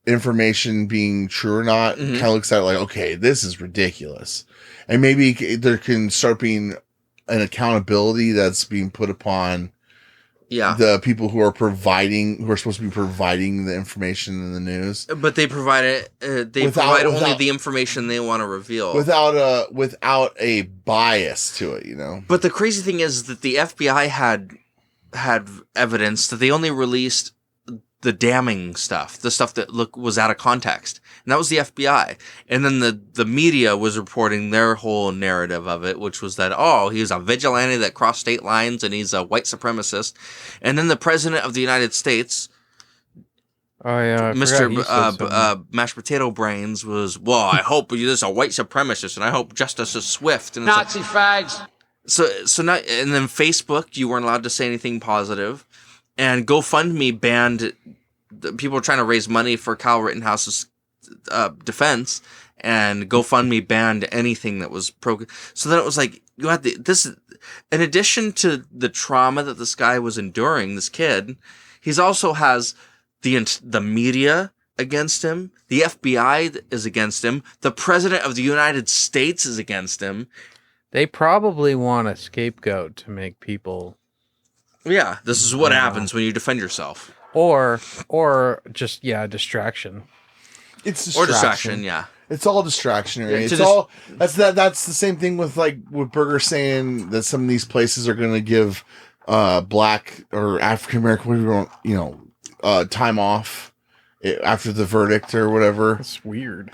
information being true or not kind of looks at it like, okay, this is ridiculous. And maybe there can start being an accountability that's being put upon the people who are supposed to be providing the information in the news. But they provide it. They provide only the information they want to reveal without a bias to it, you know. But the crazy thing is that the FBI had evidence that they only released the damning stuff, the stuff that was out of context, and that was the FBI. And then the media was reporting their whole narrative of it, which was that he's a vigilante that crossed state lines and he's a white supremacist. And then the president of the United States, Mr. Mashed Potato Brains, was, I hope there's a white supremacist and I hope justice is swift. And Nazi fags. So not, and then Facebook, you weren't allowed to say anything positive. And GoFundMe banned. People were trying to raise money for Kyle Rittenhouse's defense, and GoFundMe banned anything that was pro. So then it was like you had this. In addition to the trauma that this guy was enduring, this kid, he's also has the media against him. The FBI is against him. The president of the United States is against him. They probably want a scapegoat to make people. Yeah, this is what happens when you defend yourself. Or just distraction. It's distraction. Or distraction, yeah. It's all distractionary. Yeah, it's all that's the same thing with like with Berger saying that some of these places are going to give black or African American time off after the verdict or whatever. That's weird.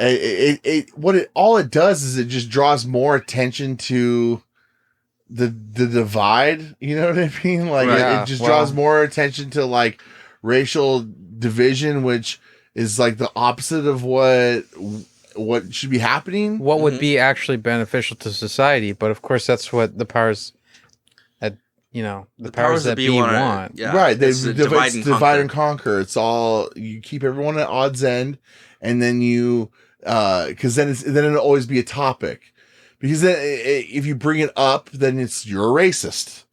All it does is it just draws more attention to the divide, you know what I mean? Like it just draws more attention to like racial division, which is like the opposite of what should be happening. What would be actually beneficial to society? But of course, that's what the powers the powers that be want. Yeah, Right. They it's divide and conquer. It's all, you keep everyone at odds end, and then you, cause then it'll always be a topic, because then if you bring it up, then you're a racist.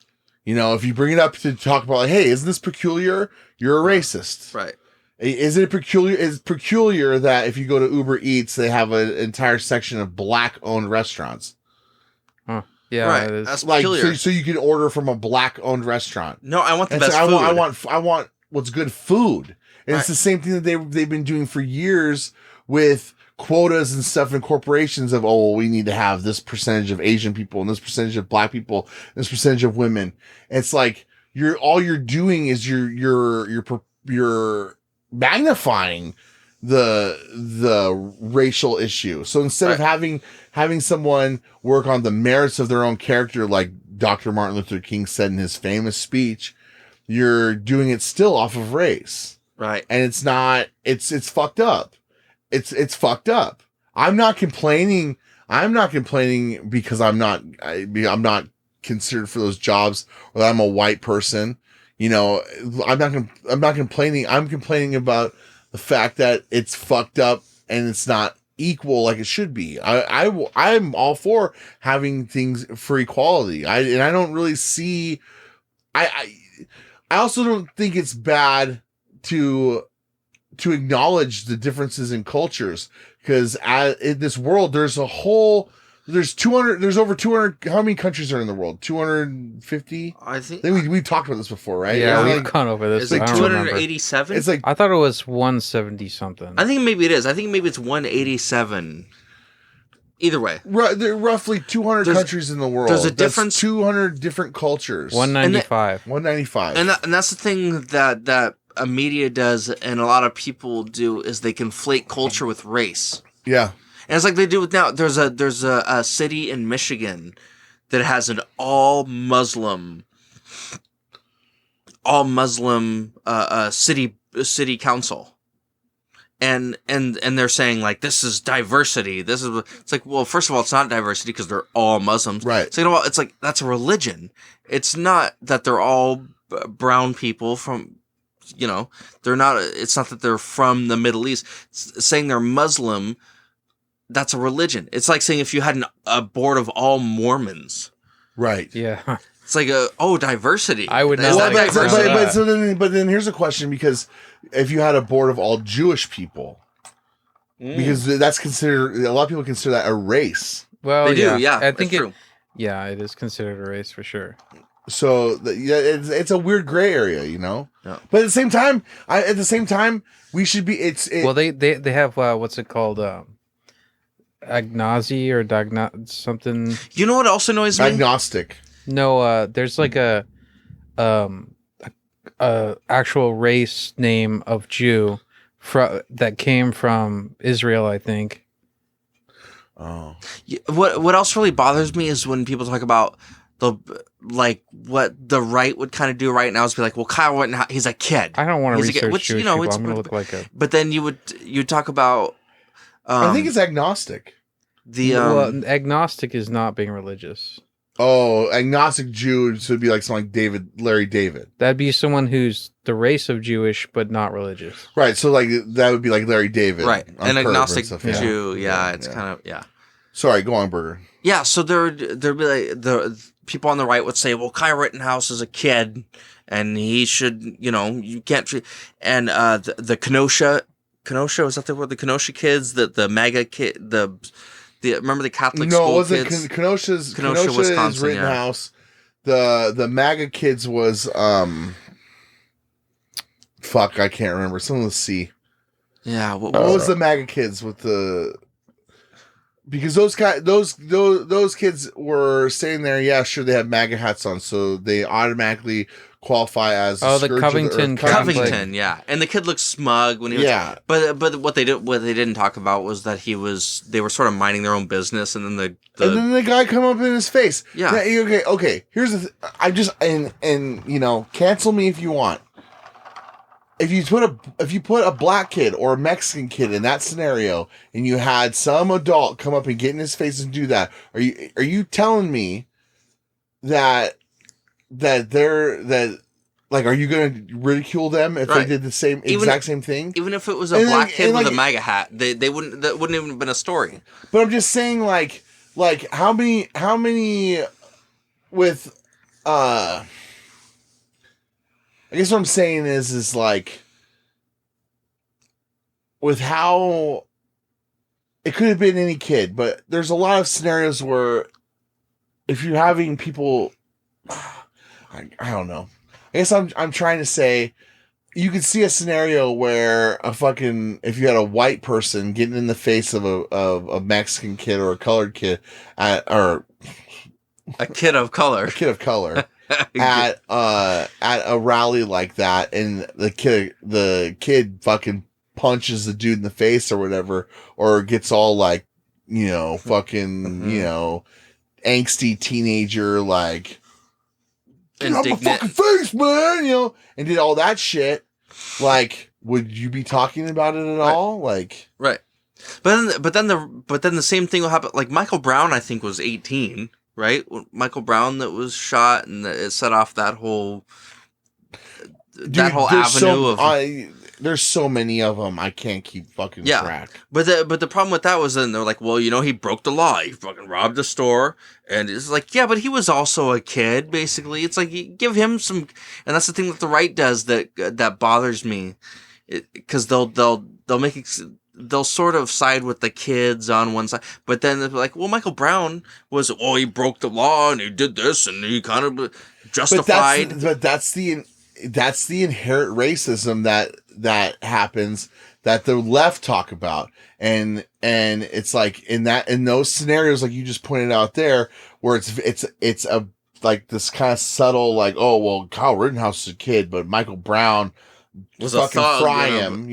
You know, if you bring it up to talk about like, hey, isn't this peculiar? You're a racist. Right. Is it peculiar? Is peculiar that if you go to Uber Eats, they have an entire section of black owned restaurants? Huh. Yeah, right. it is. That's Like, peculiar. so you can order from a black owned restaurant. No, I want the And best so food. I want what's good food. And it's the same thing that they've been doing for years with quotas and stuff in corporations of, oh, well, we need to have this percentage of Asian people and this percentage of black people, and this percentage of women. And it's like, all you're doing is you're magnifying the racial issue. So instead of having someone work on the merits of their own character, like Dr. Martin Luther King said in his famous speech, you're doing it still off of race. Right. And it's fucked up. It's fucked up. I'm not complaining because I'm not considered for those jobs, or that I'm a white person. You know, I'm not complaining. I'm complaining about the fact that it's fucked up and it's not equal like it should be. I'm all for having things for equality. I don't really see, I also don't think it's bad to acknowledge the differences in cultures, because in this world, there's over 200, how many countries are in the world? 250? I think we've talked about this before, right? Yeah, It's we've gone over this. it's like I don't remember. 287. It's like, I thought it was 170 something. I think maybe it is. I think maybe it's 187. Either way, there are roughly 200 countries in the world. There's a That's difference. 200 different cultures. 195. 195. And that's the thing that a media does, and a lot of people do, is they conflate culture with race. Yeah. And it's like they do with now. There's a city in Michigan that has an all Muslim city council, and they're saying like, this is diversity. It's like, well, first of all, it's not diversity because they're all Muslims, Right? So it's like, that's a religion. It's not that they're all brown people from. You know, they're not. It's not that they're from the Middle East. It's saying they're Muslim. That's a religion. It's like saying if you had a board of all Mormons. Right. Yeah. It's like diversity. I would Is not that like diversity? but then here's a question, because if you had a board of all Jewish people, because that's considered, a lot of people consider that a race. Well, They do, yeah. I think it's true. it is considered a race for sure. So it's a weird gray area, you know. Yeah. But at the same time, we should be. Well, they have what's it called? Agnosy or something. You know what also annoys me? agnostic. No, there's like a actual race name of Jew that came from Israel, I think. Oh, What else really bothers me is when people talk about what the right would kind of do right now is be like, well, Kyle Rittenhouse, he's a kid. I don't want to He's a kid, research which, Jewish you know, people. it's- I'm going to look like a. But then you talk about. I think it's agnostic. Well, agnostic is not being religious. Oh, agnostic Jew, so it'd be like something like Larry David. That'd be someone who's the race of Jewish but not religious. Right, so like that would be like Larry David. right, on an Curb and agnostic stuff, Jew. Yeah, it's kind of Sorry, go on, Burger. Yeah, so there'd be like the people on the right would say, well, Kyle Rittenhouse is a kid and he should, you can't treat, and the Kenosha, is that the word? The Kenosha kids, the MAGA kid, remember the Catholic school No, it wasn't kids? Kenosha, Wisconsin, is Rittenhouse. The MAGA kids was fuck, I can't remember. Something with C. Yeah, What was the MAGA kids with the? Because those guys, those kids were saying there, yeah, sure, they have MAGA hats on, so they automatically qualify as the scourge of Covington earth. Covington, yeah, and the kid looked smug when he was. Yeah. But what they didn't talk about was that they were sort of minding their own business, and then and then the guy come up in his face. Yeah. Okay. Here's the. I just and cancel me if you want. if you put a black kid or a Mexican kid in that scenario, and you had some adult come up and get in his face and do that, are you telling me that are you going to ridicule them if they did the exact same thing? Even if it was a black kid with a MAGA hat, that wouldn't even have been a story. But I'm just saying, like how many with I guess what I'm saying is like, with how it could have been any kid, but there's a lot of scenarios where if you're having people, I don't know. I guess I'm trying to say, you could see a scenario where if you had a white person getting in the face of a Mexican kid or a colored kid or a kid of color. at a rally like that, and the kid fucking punches the dude in the face or whatever, or gets all like, fucking, angsty teenager, like, get out my fucking face, man, and did all that shit. Like, would you be talking about it at all? Like, right. But then the same thing will happen. Like Michael Brown, I think, was 18. Right, Michael Brown that was shot, and it set off that whole avenue of. There's so many of them, I can't keep fucking track. But the problem with that was, then they're like, well, he broke the law. He fucking robbed a store, and it's like, yeah, but he was also a kid. Basically, it's like, you give him some, and that's the thing that the right does that bothers me, because they'll make it. They'll sort of side with the kids on one side, but then they're like, well, Michael Brown he broke the law and he did this and he kind of justified. But that's the inherent racism that happens, that the left talk about. And it's like, in those scenarios, like you just pointed out there, where it's a, like this kind of subtle, like, oh, well, Kyle Rittenhouse is a kid, but Michael Brown was fucking fry him,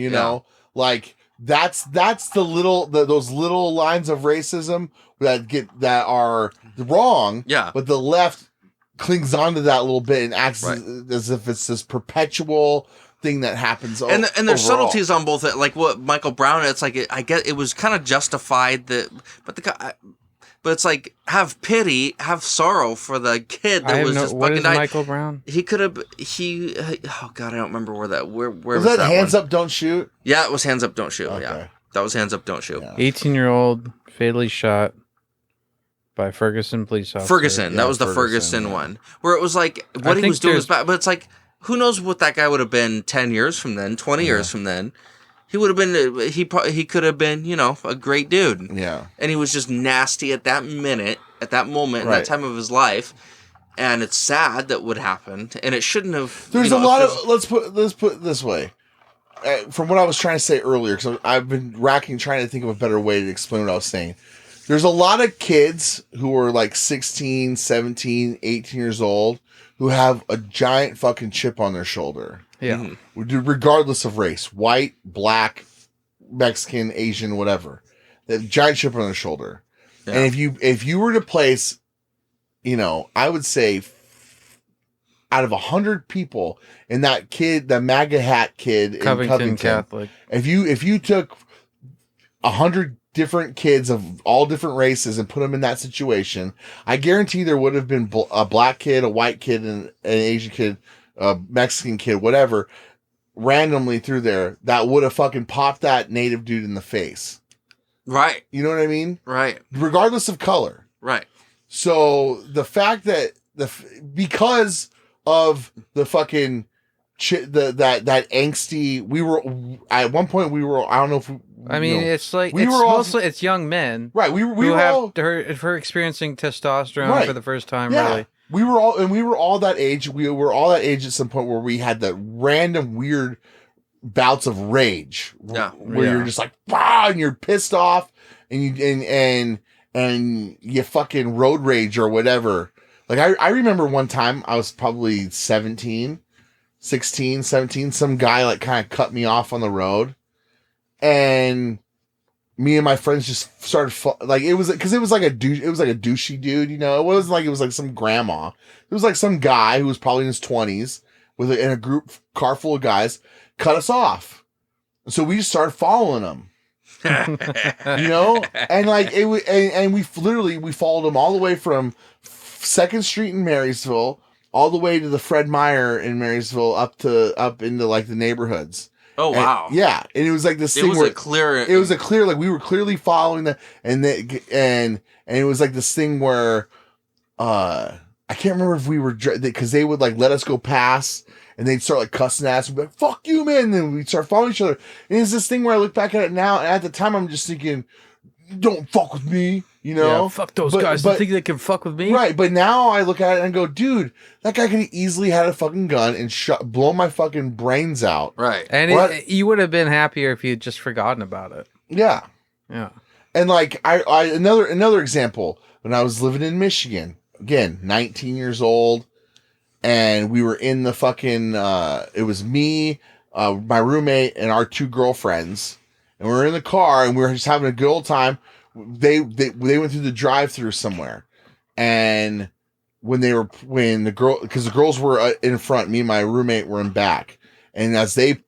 like, that's those little lines of racism that are wrong. Yeah. But the left clings onto that a little bit and acts as if it's this perpetual thing that happens. And there's subtleties on both. Like what Michael Brown, it's like, I get it was kind of justified but it's like, have pity, have sorrow for the kid that was just fucking died. Michael Brown? He could have. Oh god, I don't remember where was that. That Hands one? Up, Don't Shoot. Yeah, it was Hands Up, Don't Shoot. Okay. Yeah, that was Hands Up, Don't Shoot. Yeah. 18-year-old fatally shot by Ferguson police officer. Ferguson, that was the Ferguson one, where it was like what he was doing was bad, but it's like, who knows what that guy would have been 10 years from then, 20 years from then. He would have been. He could have been, a great dude. Yeah. And he was just nasty at that minute, at that moment, in that time of his life. And it's sad that would happen, and it shouldn't have. There's a lot of. Let's put it this way. From what I was trying to say earlier, because I've been trying to think of a better way to explain what I was saying. There's a lot of kids who are like 16, 17, 18 years old who have a giant fucking chip on their shoulder. Yeah. Regardless of race, white, black, Mexican, Asian, whatever. They have a giant chip on their shoulder. Yeah. And if you were to place, I would say out of 100 people in that kid, the MAGA hat kid in Covington Catholic, if you took 100 different kids of all different races and put them in that situation, I guarantee there would have been a black kid, a white kid, and an Asian kid, a Mexican kid, whatever, randomly through there that would have fucking popped that native dude in the face. Right. You know what I mean? Right. Regardless of color. Right. So the fact that because of the fucking that angsty, we were at one point I don't know if it's like it's young men, right? We who were have all her experiencing testosterone for the first time, really. We were all that age. We were all that age at some point where we had the random weird bouts of rage, where you're just like, wow, and you're pissed off, and you fucking road rage or whatever. Like I remember one time I was probably 16, 17, some guy like kind of cut me off on the road, and me and my friends just started like, it was like a douchey dude, it wasn't like it was like some grandma. It was like some guy who was probably in his 20s, in a car full of guys, cut us off. So we just started following them. You know, and like and we followed them all the way from 2nd Street in Marysville all the way to the Fred Meyer in Marysville up into like the neighborhoods. Oh wow! Yeah, and it was like this thing where it was a clear like we were clearly following the and it was like this thing where I can't remember if we were because they would like let us go past. And they'd start like cussing at us and be like, fuck you, man. And then we'd start following each other. And it's this thing where I look back at it now, and at the time I'm just thinking, don't fuck with me, you know? Yeah, fuck those guys. They think they can fuck with me? Right, but now I look at it and go, dude, that guy could have easily had a fucking gun and blow my fucking brains out. Right. And you would have been happier if you'd just forgotten about it. Yeah. Yeah. And like, another example, when I was living in Michigan, again, 19 years old, and we were in the fucking, it was me, my roommate, and our 2 girlfriends. And we were in the car, and we were just having a good old time. They went through the drive-through somewhere. And because the girls were in front, me and my roommate were in back. And as they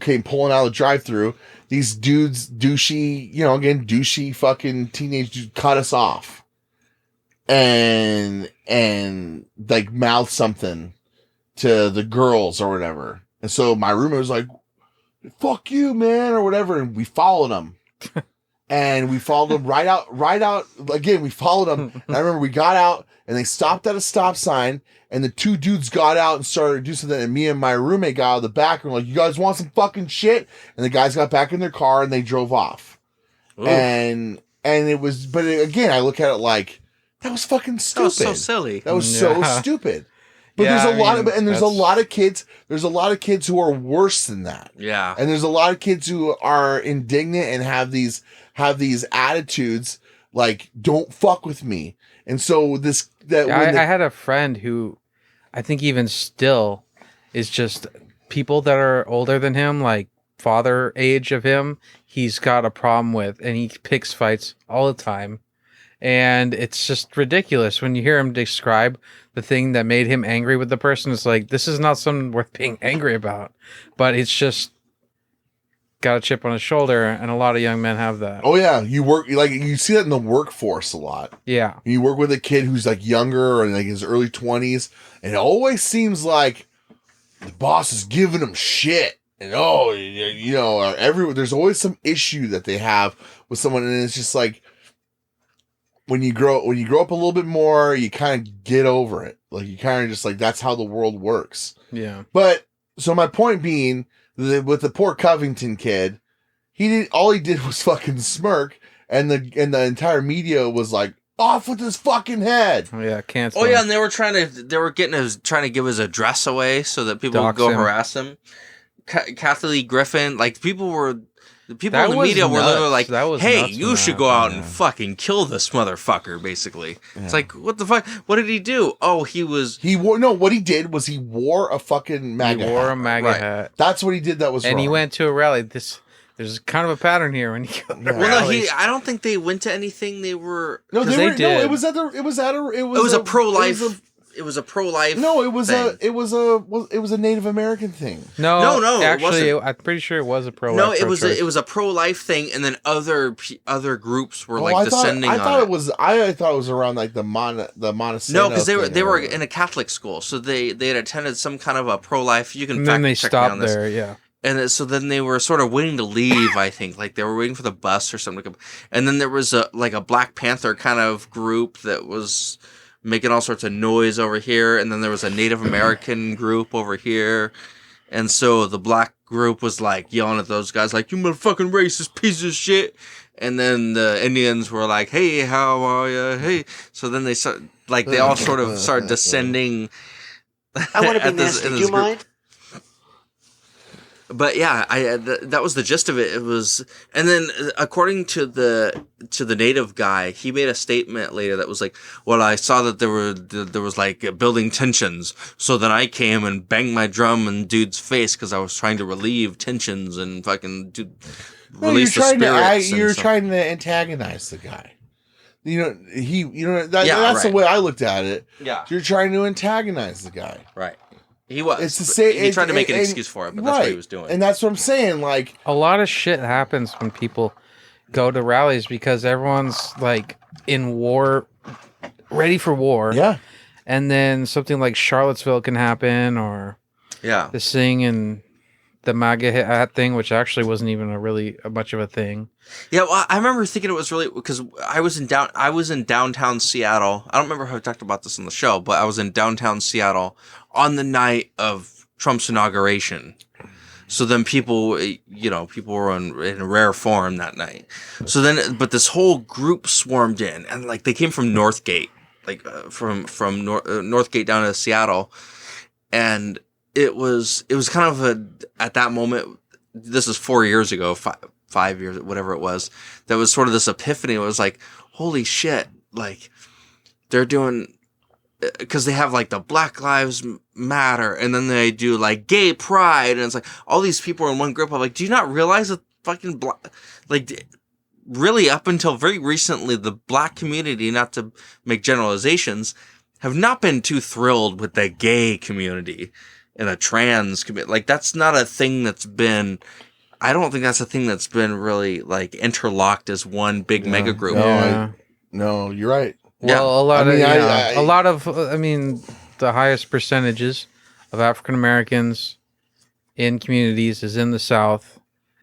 came pulling out of the drive-through, these dudes, douchey fucking teenage dudes cut us off. And like mouth something to the girls or whatever. And so my roommate was like, fuck you, man, or whatever. And we followed them. And we followed them right out. Again, we followed them. And I remember we got out and they stopped at a stop sign and the 2 dudes got out and started to do something. And me and my roommate got out of the back and were like, you guys want some fucking shit? And the guys got back in their car and they drove off. Ooh. And it was, but again, I look at it like, that was fucking stupid. That was so silly. That was so stupid. But there's a lot of kids. There's a lot of kids who are worse than that. Yeah. And there's a lot of kids who are indignant and have these attitudes like, don't fuck with me. And so I had a friend who I think even still is just people that are older than him, like father age of him, he's got a problem with, and he picks fights all the time. And it's just ridiculous when you hear him describe the thing that made him angry with the person. It's like, this is not something worth being angry about, but it's just got a chip on his shoulder. And a lot of young men have that. Oh yeah. You see that in the workforce a lot. Yeah. You work with a kid who's like younger or in like his early 20s. And it always seems like the boss is giving them shit. And there's always some issue that they have with someone. And it's just like, when you grow up a little bit more, you kind of get over it. Like you kind of just like, that's how the world works. Yeah. But so my point being with the poor Covington kid, all he did was fucking smirk, and the entire media was like, off with his fucking head. Oh yeah, cancel. Oh yeah, and they were trying to give his address away so that people would go harass him. Kathy Lee Griffin, like the people in the media were literally like, hey, you should go out and fucking kill this motherfucker, basically. Yeah. It's like, what the fuck? What did he do? Oh, what he did was he wore a fucking MAGA hat. He wore a MAGA hat. That's what he did that was wrong. And he went to a rally. There's kind of a pattern here when you go to rallies. I don't think they went to anything. They were... No, they did. No, it was a pro-life... It was a pro-life. No, it was a Native American thing. No. Actually, I'm pretty sure it was a pro-life. No, it was a pro-life thing, and then other groups were descending on it. I thought it was around like the Montesano. No, because they were in a Catholic school, so they had attended some kind of a pro-life. You can and fact then they check stopped me on this. there, yeah. And so then they were sort of waiting to leave, I think. Like, they were waiting for the bus or something. And then there was a Black Panther kind of group that was making all sorts of noise over here. And then there was a Native American group over here. And so the black group was, like, yelling at those guys, like, you motherfucking racist piece of shit. And then the Indians were like, hey, how are you? Hey. So then they all sort of started descending. I want to be nasty. Do you mind? But yeah, that was the gist of it. It was, and then according to the native guy, he made a statement later that was like, "Well, I saw that there was like building tensions, so then I came and banged my drum in dude's face because I was trying to relieve tensions and fucking release the spirits." You're trying to antagonize the guy. That's the way I looked at it. Yeah, you're trying to antagonize the guy. Right. He was. It's the same. He tried to make an excuse for it, but that's what he was doing. And that's what I'm saying. Like, a lot of shit happens when people go to rallies because everyone's like in war, ready for war. yeah. And then something like Charlottesville can happen, or Yeah. this thing and the MAGA hat thing, which actually wasn't even really much of a thing. Yeah, well, I remember thinking it was really because I was in downtown Seattle. I don't remember how I talked about this on the show, but I was in downtown Seattle on the night of Trump's inauguration. So then people were in rare form that night. So then, but this whole group swarmed in, and like they came from Northgate, from Northgate down to Seattle, and it was kind of at that moment. This is 4 years ago, 5 years, whatever it was. That was sort of this epiphany. It was like, holy shit! Like they're doing. Because they have like the Black Lives Matter, and then they do like gay pride, and it's like all these people are in one group. I'm like, do you not realize that fucking really up until very recently, the black community, not to make generalizations, have not been too thrilled with the gay community and the trans community. Like that's not a thing that's been. I don't think that's a thing that's been really like interlocked as one big mega group. No, you're right. Well, a lot of the highest percentages of African Americans in communities is in the South,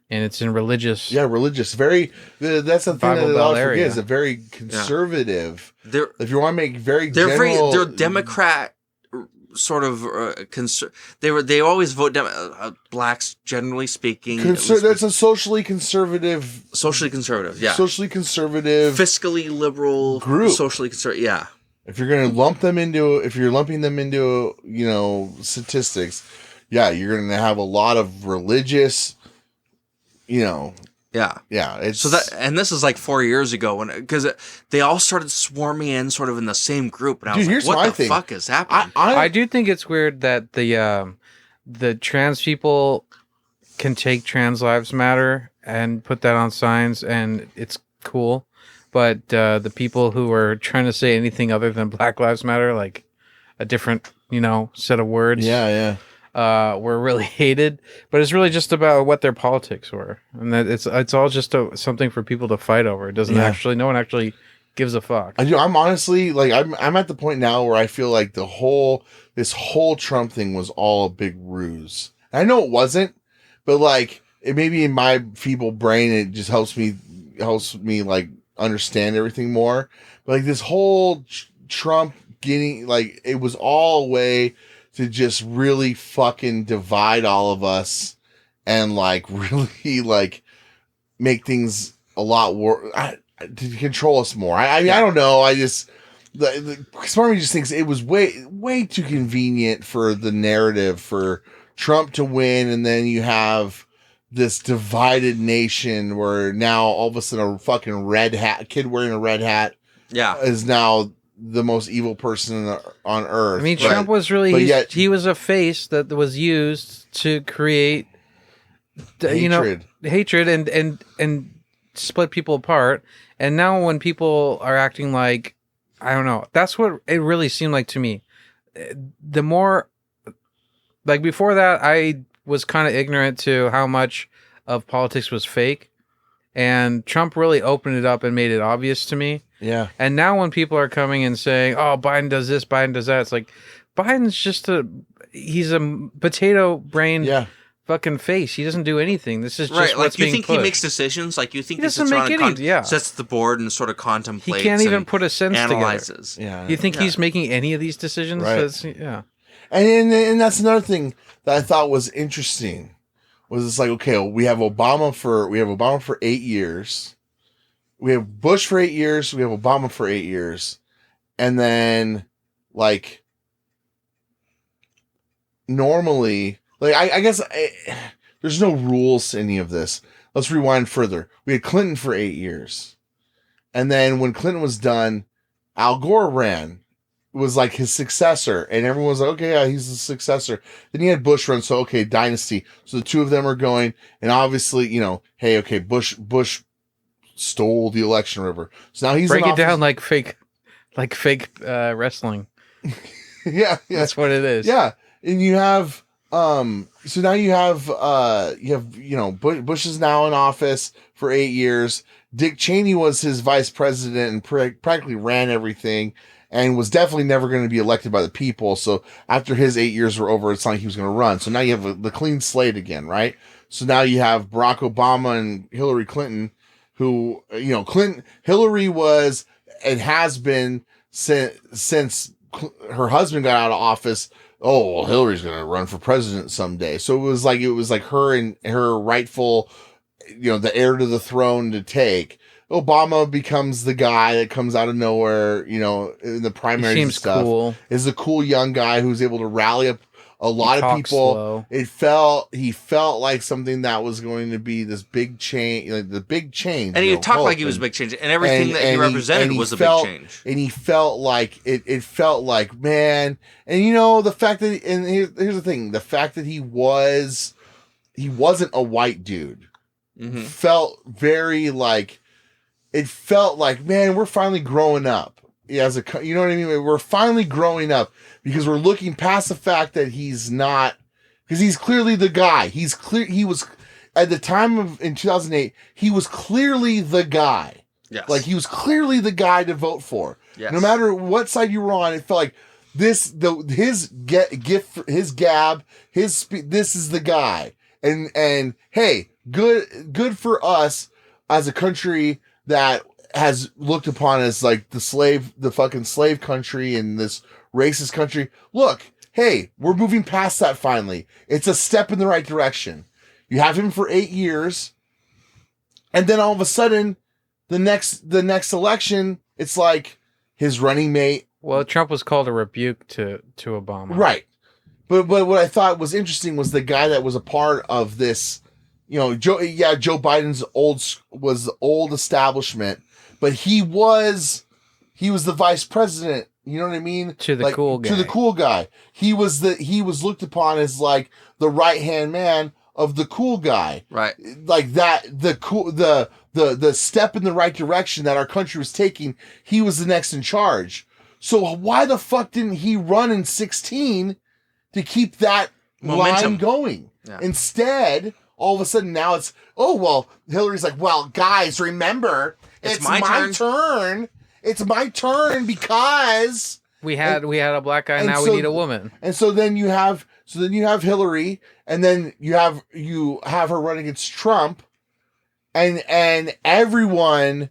and it's in religious. Yeah, religious. Very. That's the thing Bible that a Belt lot of area. forget is a very conservative. Yeah. If you want to make very, they're Democrat sort of they always vote blacks generally speaking. That's a socially conservative. Socially conservative, yeah. Socially conservative, fiscally liberal group. Socially conservative, yeah. If you're going to lumping them into, statistics, yeah, you're going to have a lot of religious, Yeah. Yeah. It's so and this is like 4 years ago because they all started swarming in sort of in the same group. And I was like, what the fuck is happening? I do think it's weird that the trans people can take Trans Lives Matter and put that on signs, and it's cool. But the people who are trying to say anything other than Black Lives Matter, like a different, set of words. Yeah. Were really hated, but it's really just about what their politics were, and that it's all just something for people to fight over. It doesn't no one actually gives a fuck. I'm honestly like I'm at the point now where I feel like this whole Trump thing was all a big ruse. I know it wasn't, but like it maybe in my feeble brain it just helps me like understand everything more. But like this whole Trump getting like it was all a way to just really fucking divide all of us and like really like make things a lot worse to control us more. I don't know. I just part of me just thinks it was way too convenient for the narrative for Trump to win, and then you have this divided nation where now all of a sudden a fucking kid wearing a red hat is now the most evil person on earth. I mean, Trump was really, he was a face that was used to create, hatred and split people apart. And now when people are acting like, I don't know, that's what it really seemed like to me. The more, like before that, I was kind of ignorant to how much of politics was fake. And Trump really opened it up and made it obvious to me. Yeah. And now when people are coming and saying, oh, Biden does this, Biden does that, it's like, Biden's just he's a potato brained fucking face. He doesn't do anything. This is just right. What's like you being think pushed. He makes decisions? Like you think he doesn't make any, sets the board and sort of contemplates. He can't even put a sense analyzes. Together. Yeah. You think he's making any of these decisions? Right. Yeah. And that's another thing that I thought was interesting. Was it's like, okay, we have Obama for 8 years. We have Bush for 8 years. We have Obama for 8 years. And then, like, normally, like, I guess there's no rules to any of this. Let's rewind further. We had Clinton for 8 years. And then when Clinton was done, Al Gore ran. Was like his successor, and everyone was like, okay, yeah, he's the successor. Then he had Bush run, so okay, dynasty. So the two of them are going, and obviously, hey, okay, Bush stole the election, river. So now he's break it down like fake wrestling. yeah, that's what it is. Yeah, and you have so now you have Bush is now in office for 8 years. Dick Cheney was his vice president and practically ran everything, and was definitely never going to be elected by the people. So after his 8 years were over, it's not like he was going to run. So now you have the clean slate again, right? So now you have Barack Obama and Hillary Clinton, who, Hillary was and has been since her husband got out of office. Oh, well, Hillary's going to run for president someday. So it was like her and her rightful, the heir to the throne to take. Obama becomes the guy that comes out of nowhere, in the primaries and stuff. Cool. Is a cool young guy who's able to rally up a lot of people. Slow. He felt like something that was going to be this big change, like the big change. And he talked like he was a big change, and everything that he represented was a big change. And he felt like it felt like, man. And the fact that, and here's the thing, the fact that he wasn't a white dude, felt very like, it felt like, man, we're finally growing up. As a, you know what I mean? We're finally growing up because we're looking past the fact that he's not, because he's clearly the guy. He was at the time in 2008, he was clearly the guy. Yes. Like he was clearly the guy to vote for. Yes. No matter what side you were on, it felt like this is the guy. And hey, good for us as a country that has looked upon as like the fucking slave country and this racist country. Look, hey, we're moving past that finally. It's a step in the right direction. You have him for 8 years, and then all of a sudden, the next election, it's like his running mate. Well, Trump was called a rebuke to Obama. Right. But what I thought was interesting was the guy that was a part of this, Joe Biden's old establishment. But he was the vice president. You know what I mean? To the cool guy. To the cool guy. He was looked upon as like the right hand man of the cool guy. Right. Like that, the step in the right direction that our country was taking. He was the next in charge. So why the fuck didn't he run in 2016 to keep that line going? Yeah. Instead, all of a sudden now it's, Hillary's like, well, guys, remember. It's my turn. It's my turn because we had a black guy. Now we need a woman. And so then you have Hillary, and then you have her run against Trump, and everyone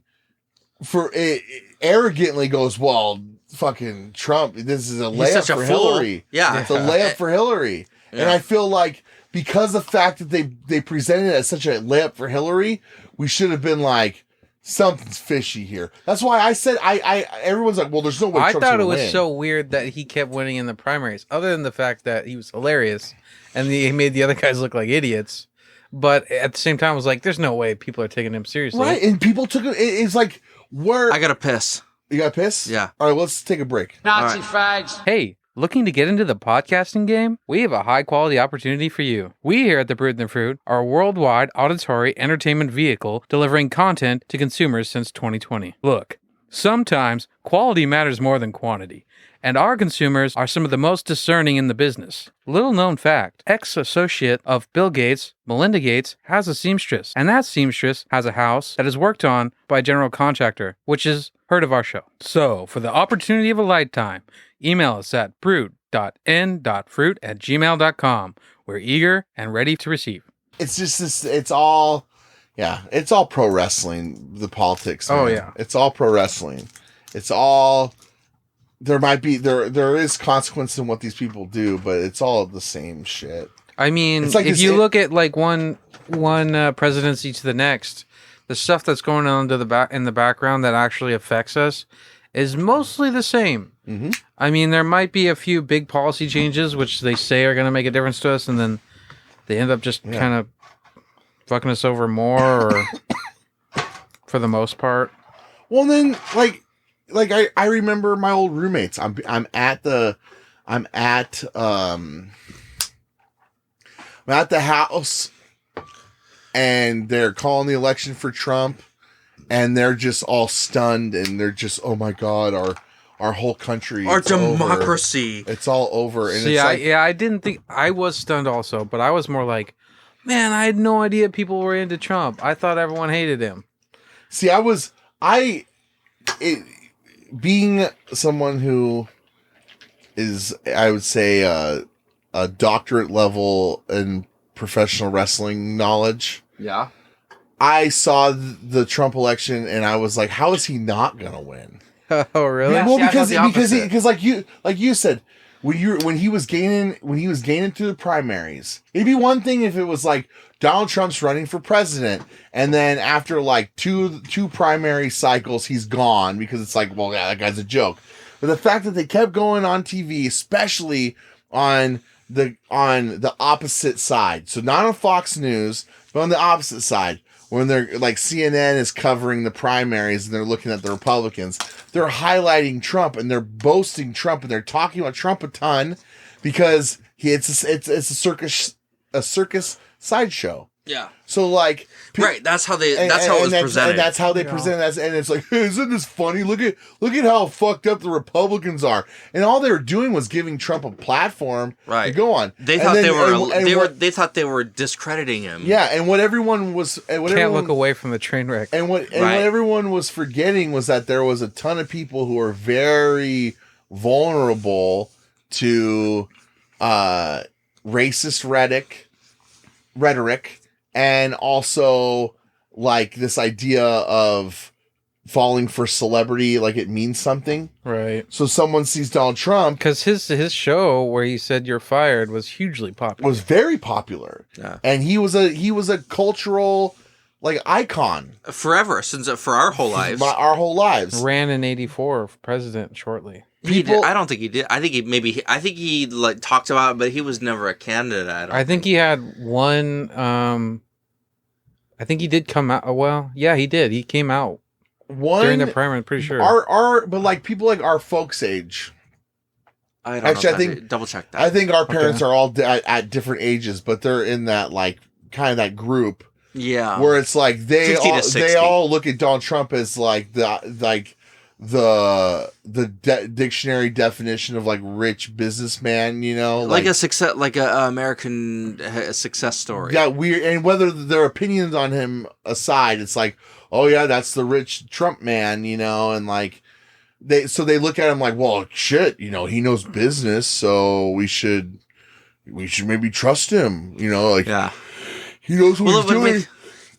arrogantly goes, well, fucking Trump. This is a layup for Hillary. Yeah, it's a layup for Hillary. Yeah. And I feel like because the fact that they presented it as such a layup for Hillary, we should have been like, something's fishy here. That's why I said everyone's like, well, there's no way Trump's I thought it was win. so weird that he kept winning in the primaries, other than the fact that he was hilarious and he made the other guys look like idiots. But at the same time, I was like, there's no way people are taking him seriously. Right, and people took it. It's like, where... I gotta piss. You gotta piss? Yeah. All right, let's take a break. Nazi fags. Hey, looking to get into the podcasting game? We have a high-quality opportunity for you. We here at The Brute and the Fruit are a worldwide auditory entertainment vehicle delivering content to consumers since 2020. Look, sometimes quality matters more than quantity, and our consumers are some of the most discerning in the business. Little known fact, ex-associate of Bill Gates, Melinda Gates, has a seamstress, and that seamstress has a house that is worked on by a general contractor, which is heard of our show. So, for the opportunity of a lifetime, email us at brute.n.fruit@gmail.com. We're eager and ready to receive. It's just this, it's all pro wrestling, the politics. Oh, man. yeah. It's all pro wrestling. It's all, there is consequence in what these people do, but it's all the same shit. I mean, it's like if you look at like one presidency to the next, the stuff that's going on in the background that actually affects us is mostly the same. Mm-hmm. I mean, there might be a few big policy changes which they say are going to make a difference to us, and then they end up just kind of fucking us over more, or for the most part. Well, then, like I remember my old roommates. I'm at the house, and they're calling the election for Trump, and they're just all stunned, and they're just, oh my God, our whole country, Our it's over. democracy. It's all over. And See, it's like, I didn't think I was stunned also, but I was more like, man, I had no idea people were into Trump. I thought everyone hated him. see, being someone who is, I would say, a doctorate level in professional wrestling knowledge. Yeah. I saw the Trump election and I was like, how is he not gonna win? Oh, really? Yeah. Well, See, I thought the because like you said, when he was gaining through the primaries, it'd be one thing if it was like Donald Trump's running for president, and then after like two primary cycles, he's gone because it's like, well, yeah, that guy's a joke. But the fact that they kept going on TV, especially on the opposite side, so not on Fox News, but on the opposite side, when they're like CNN is covering the primaries and they're looking at the Republicans, they're highlighting Trump and they're boasting Trump and they're talking about Trump a ton because it's a circus sideshow. Yeah. So like, Right. That's how it was presented. And that's how they present it. And it's like, hey, isn't this funny? Look at how fucked up the Republicans are. And all they were doing was giving Trump a platform to go on. They thought they thought they were discrediting him. Yeah, and what everyone was Can't look away from the train wreck. And what everyone was forgetting was that there was a ton of people who are very vulnerable to racist rhetoric. And also, like, this idea of falling for celebrity, like it means something. Right. So someone sees Donald Trump. Because his show where he said you're fired was hugely popular. Was very popular. Yeah. And he was a cultural, like, icon. Forever, for our whole lives. Our whole lives. Ran in 1984 for president shortly. He did. I don't think he did. I think he like talked about it, but he was never a candidate. I think he had one. I think he did come out. Well, yeah, he did. He came out during the primary. I'm pretty sure. But like people like our folks' age. I don't know. I think double check that. I think our parents are all at different ages, but they're in that like kind of that group. Yeah. Where it's like they all look at Donald Trump as like the dictionary definition of like rich businessman, you know, like a success, like a American success story. Yeah, weird. And whether their opinions on him aside, it's like, oh yeah, that's the rich Trump man, you know, and like they look at him like, well, shit, you know, he knows business, so we should maybe trust him, you know, like he knows what he's doing.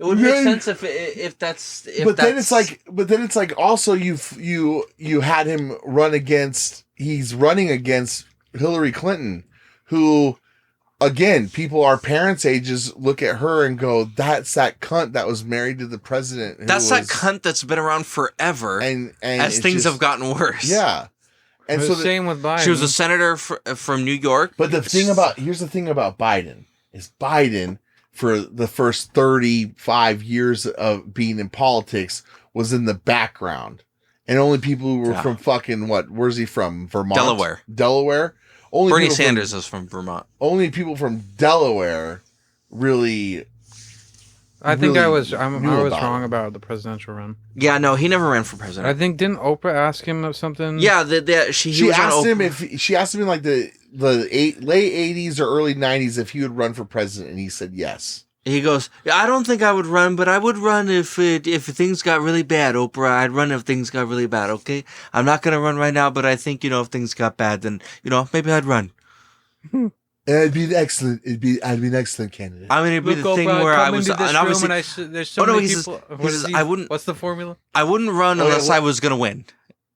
It would make sense if that's. Then it's like also you had him run against. He's running against Hillary Clinton, who, again, people our parents' ages look at her and go, "That's that cunt that was married to the president." That cunt that's been around forever, and as things have gotten worse. Yeah, and so same with Biden. She was a senator from New York. But here's the thing about Biden is Biden, for the first 35 years of being in politics, was in the background. And only people who were from fucking, where's he from? Vermont? Delaware? Only Bernie Sanders is from Vermont. Only people from Delaware really... I think I was wrong about the presidential run. Yeah, no, he never ran for president. I think, didn't Oprah ask him of something? Yeah, she asked him in like the late 80s or early 90s if he would run for president, and he said yes. He goes, I don't think I would run, but I would run if things got really bad, Oprah. I'd run if things got really bad, okay? I'm not going to run right now, but I think, if things got bad, then, maybe I'd run. It'd be excellent. I'd be an excellent candidate. I mean, it'd be the thing where I was, and obviously, there's so many people. He says, I wouldn't. What's the formula? I wouldn't run unless I was going to win,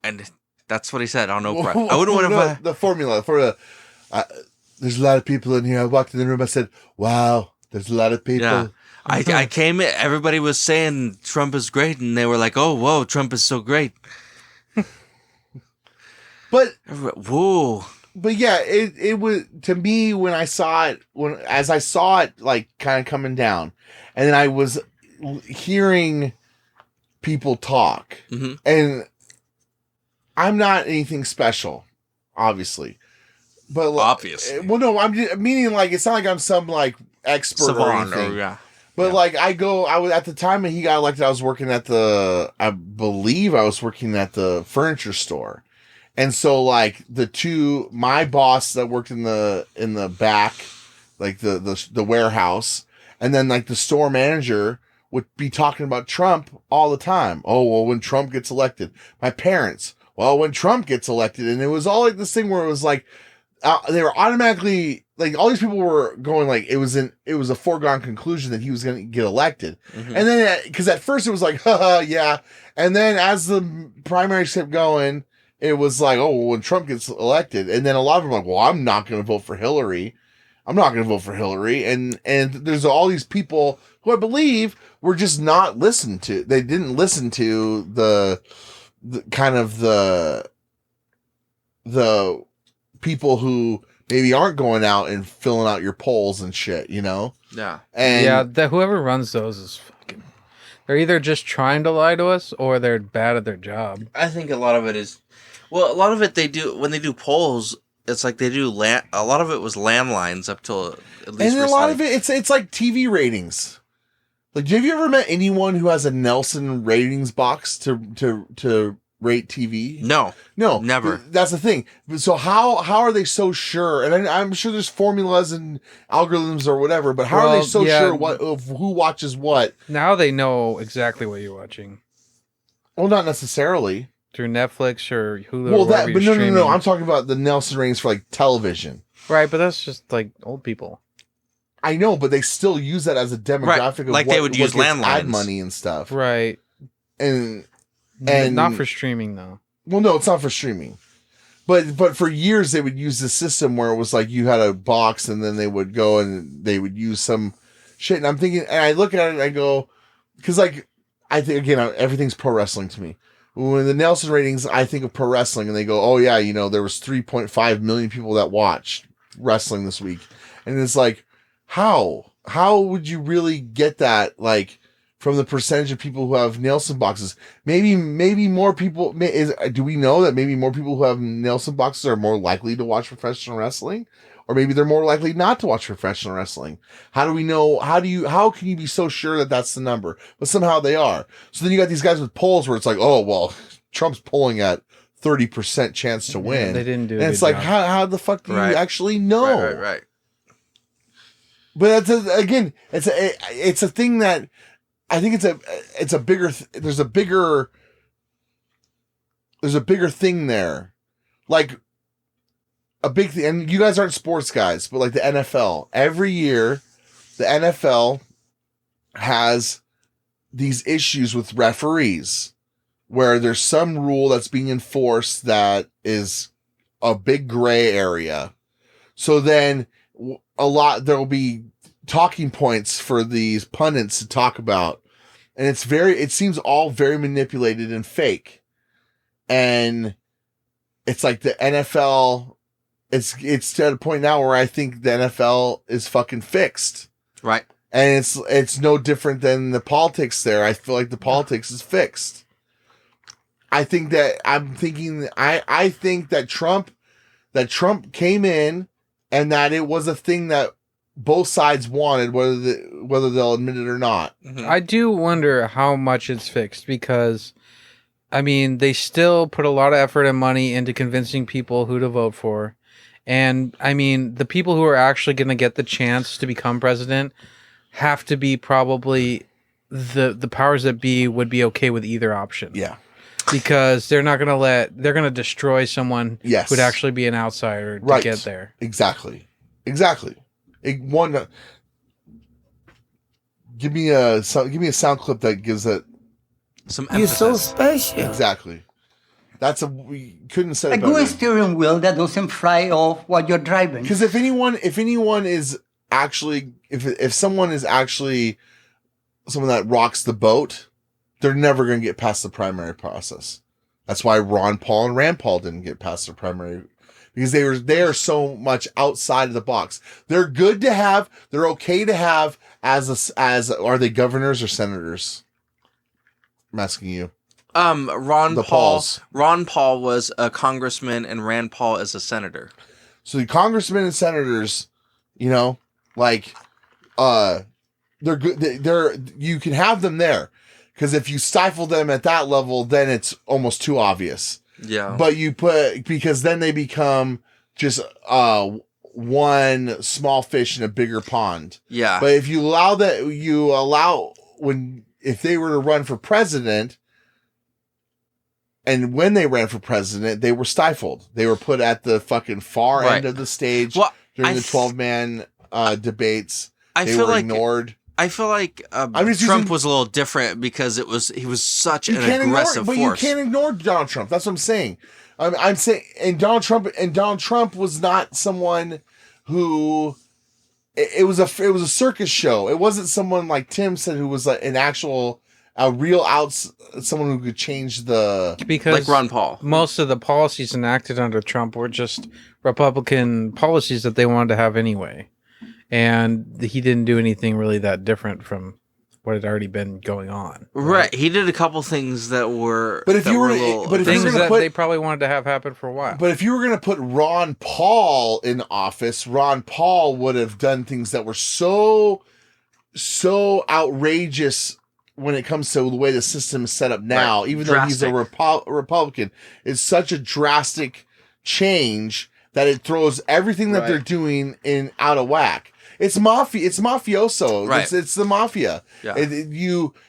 and that's what he said on Oprah. I wouldn't win the formula for there's a lot of people in here. I walked in the room. I said, "Wow, there's a lot of people." Yeah. I came in. Everybody was saying Trump is great, and they were like, "Oh, whoa, Trump is so great." But whoa. But yeah, it was, to me, when I saw it, as I saw it like kind of coming down, and then I was hearing people talk, and I'm not anything special, obviously, but obviously, well, no, I'm just, meaning like it's not like I'm some like expert savant or anything. But like I was at the time when he got elected, I believe I was working at the furniture store. And so like my boss that worked in the back, like the warehouse, and then like the store manager would be talking about Trump all the time. Oh, well, when Trump gets elected. My parents, well, when Trump gets elected. And it was all like this thing where it was like, they were automatically, like, all these people were going like, it was a foregone conclusion that he was going to get elected. Mm-hmm. And then, because at first it was like, haha, yeah. And then as the primaries kept going, it was like, oh, well, when Trump gets elected. And then a lot of them were like, well, I'm not going to vote for Hillary. I'm not going to vote for Hillary. And there's all these people who I believe were just not listened to. They didn't listen to the kind of the people who maybe aren't going out and filling out your polls and shit, you know? Yeah. And whoever runs those is fucking... They're either just trying to lie to us or they're bad at their job. I think a lot of it is... Well, a lot of it they do... When they do polls... It's like they do a lot of it was landlines up till at least. And a lot of it, it's like TV ratings. Like, have you ever met anyone who has a Nelson ratings box to rate TV? No, never. That's the thing. So how are they so sure? And I'm sure there's formulas and algorithms or whatever, but how are they so sure of who watches what? Now they know exactly what you're watching. Well, not necessarily. Through Netflix or Hulu. Well, but no. I'm talking about the Nelson ratings for like television. Right, but that's just like old people. I know, but they still use that as a demographic of like they would use landlines, ad money and stuff. Right. And not for streaming though. Well, no, it's not for streaming. But for years they would use the system where it was like you had a box and then they would go and they would use some shit. And I'm thinking, and I look at it and I go, because like I think again everything's pro wrestling to me. When the Nelson ratings, I think of pro wrestling and they go, oh yeah, you know, there was 3.5 million people that watched wrestling this week. And it's like, how would you really get that? Like from the percentage of people who have Nelson boxes, maybe more people do we know that maybe more people who have Nelson boxes are more likely to watch professional wrestling? Or maybe they're more likely not to watch professional wrestling. How do we know? How can you be so sure that that's the number? But somehow they are. So then you got these guys with polls where it's like, oh, well, Trump's polling at 30% chance to win. Yeah, they didn't do it. And it's like, how the fuck do you actually know? Right. But it's a thing that I think it's a bigger, there's a bigger thing there. Like, a big thing, and you guys aren't sports guys, but like the NFL, every year, the NFL has these issues with referees where there's some rule that's being enforced that is a big gray area. So then there will be talking points for these pundits to talk about. And it seems all very manipulated and fake. And it's like the NFL, it's to a point now where I think the NFL is fucking fixed. Right. And it's no different than the politics there. I feel like the politics is fixed. I think that I think that Trump came in and that it was a thing that both sides wanted, whether they'll admit it or not. Mm-hmm. I do wonder how much it's fixed because, I mean, they still put a lot of effort and money into convincing people who to vote for. And, I mean, the people who are actually going to get the chance to become president have to be probably the powers that be would be okay with either option. Yeah. Because they're not going to they're going to destroy someone who would actually be an outsider to get there. Exactly. Give me a sound clip that gives it some emphasis. You're so special. Exactly. We couldn't say a good steering wheel that doesn't fly off while you're driving. Because if anyone is actually, if someone is actually someone that rocks the boat, they're never going to get past the primary process. That's why Ron Paul and Rand Paul didn't get past the primary, because they are so much outside of the box. They're good to have. They're okay to have as are they governors or senators? I'm asking you. Ron Paul was a congressman and Rand Paul is a senator. So the congressmen and senators, you know, like, they're good. You can have them there, because if you stifle them at that level, then it's almost too obvious. Yeah. But because then they become just one small fish in a bigger pond. Yeah. But if you allow if they were to run for president, and when they ran for president, they were stifled. They were put at the fucking far end of the stage during the 12-man debates. They were ignored. I feel like Trump was a little different because he was such an aggressive force. But you can't ignore Donald Trump. That's what I'm saying. I'm saying, and Donald Trump was not someone who. It was a circus show. It wasn't someone like Tim said who was like someone who could change because like Ron Paul. Most of the policies enacted under Trump were just Republican policies that they wanted to have anyway. And he didn't do anything really that different from what had already been going on. Right. He did a couple things that were things that they probably wanted to have happen for a while. But if you were going to put Ron Paul in office, Ron Paul would have done things that were so outrageous when it comes to the way the system is set up now, even though he's a Republican. It's such a drastic change that it throws everything that they're doing out of whack. It's mafia. It's mafioso. Right. It's the mafia. Yeah.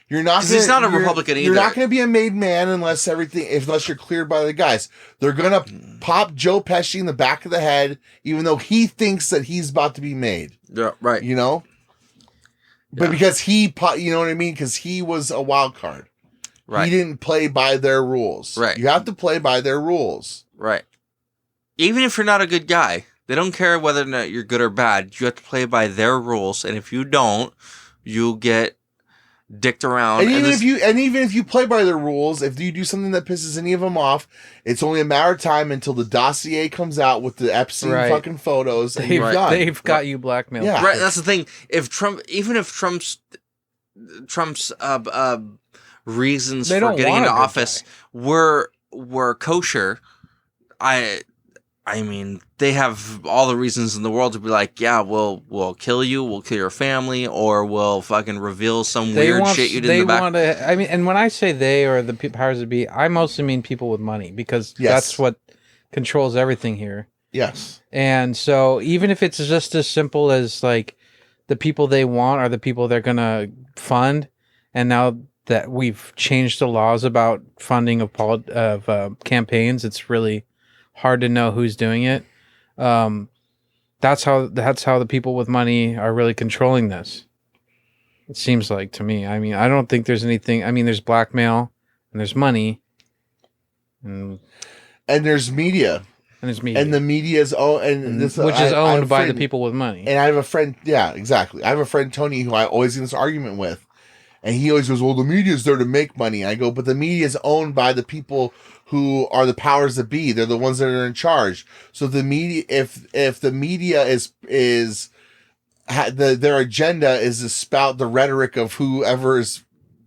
You're not. He's not a Republican either. You're not going to be a made man unless you're cleared by the guys. They're going to pop Joe Pesci in the back of the head, even though he thinks that he's about to be made. Yeah. Right. You know. But because you know what I mean? Because he was a wild card. Right. He didn't play by their rules. Right. You have to play by their rules. Right. Even if you're not a good guy. They don't care whether or not you're good or bad. You have to play by their rules, and if you don't, you'll get dicked around. And even if you play by their rules, if you do something that pisses any of them off, it's only a matter of time until the dossier comes out with the Epstein fucking photos. And they've got you blackmailed. Yeah. Right. That's the thing. If Trump's reasons for getting into office were kosher, I mean, they have all the reasons in the world to be like, yeah, we'll kill you, we'll kill your family, or we'll fucking reveal some weird shit you did in the back. And when I say they or the powers that be, I mostly mean people with money because that's what controls everything here. Yes. And so even if it's just as simple as like the people they want are the people they're going to fund, and now that we've changed the laws about funding of campaigns, it's really hard to know who's doing it. That's how the people with money are really controlling this. It seems like to me. I mean, I don't think there's anything. I mean, there's blackmail and there's money, and there's media, and the media's which is owned by the people with money. And I have a friend. Yeah, exactly. I have a friend Tony who I always get in this argument with, and he always goes, "Well, the media's there to make money." I go, "But the media is owned by the people who are the powers that be. They're the ones that are in charge. So the media, if the media their agenda is to spout the rhetoric of whoever is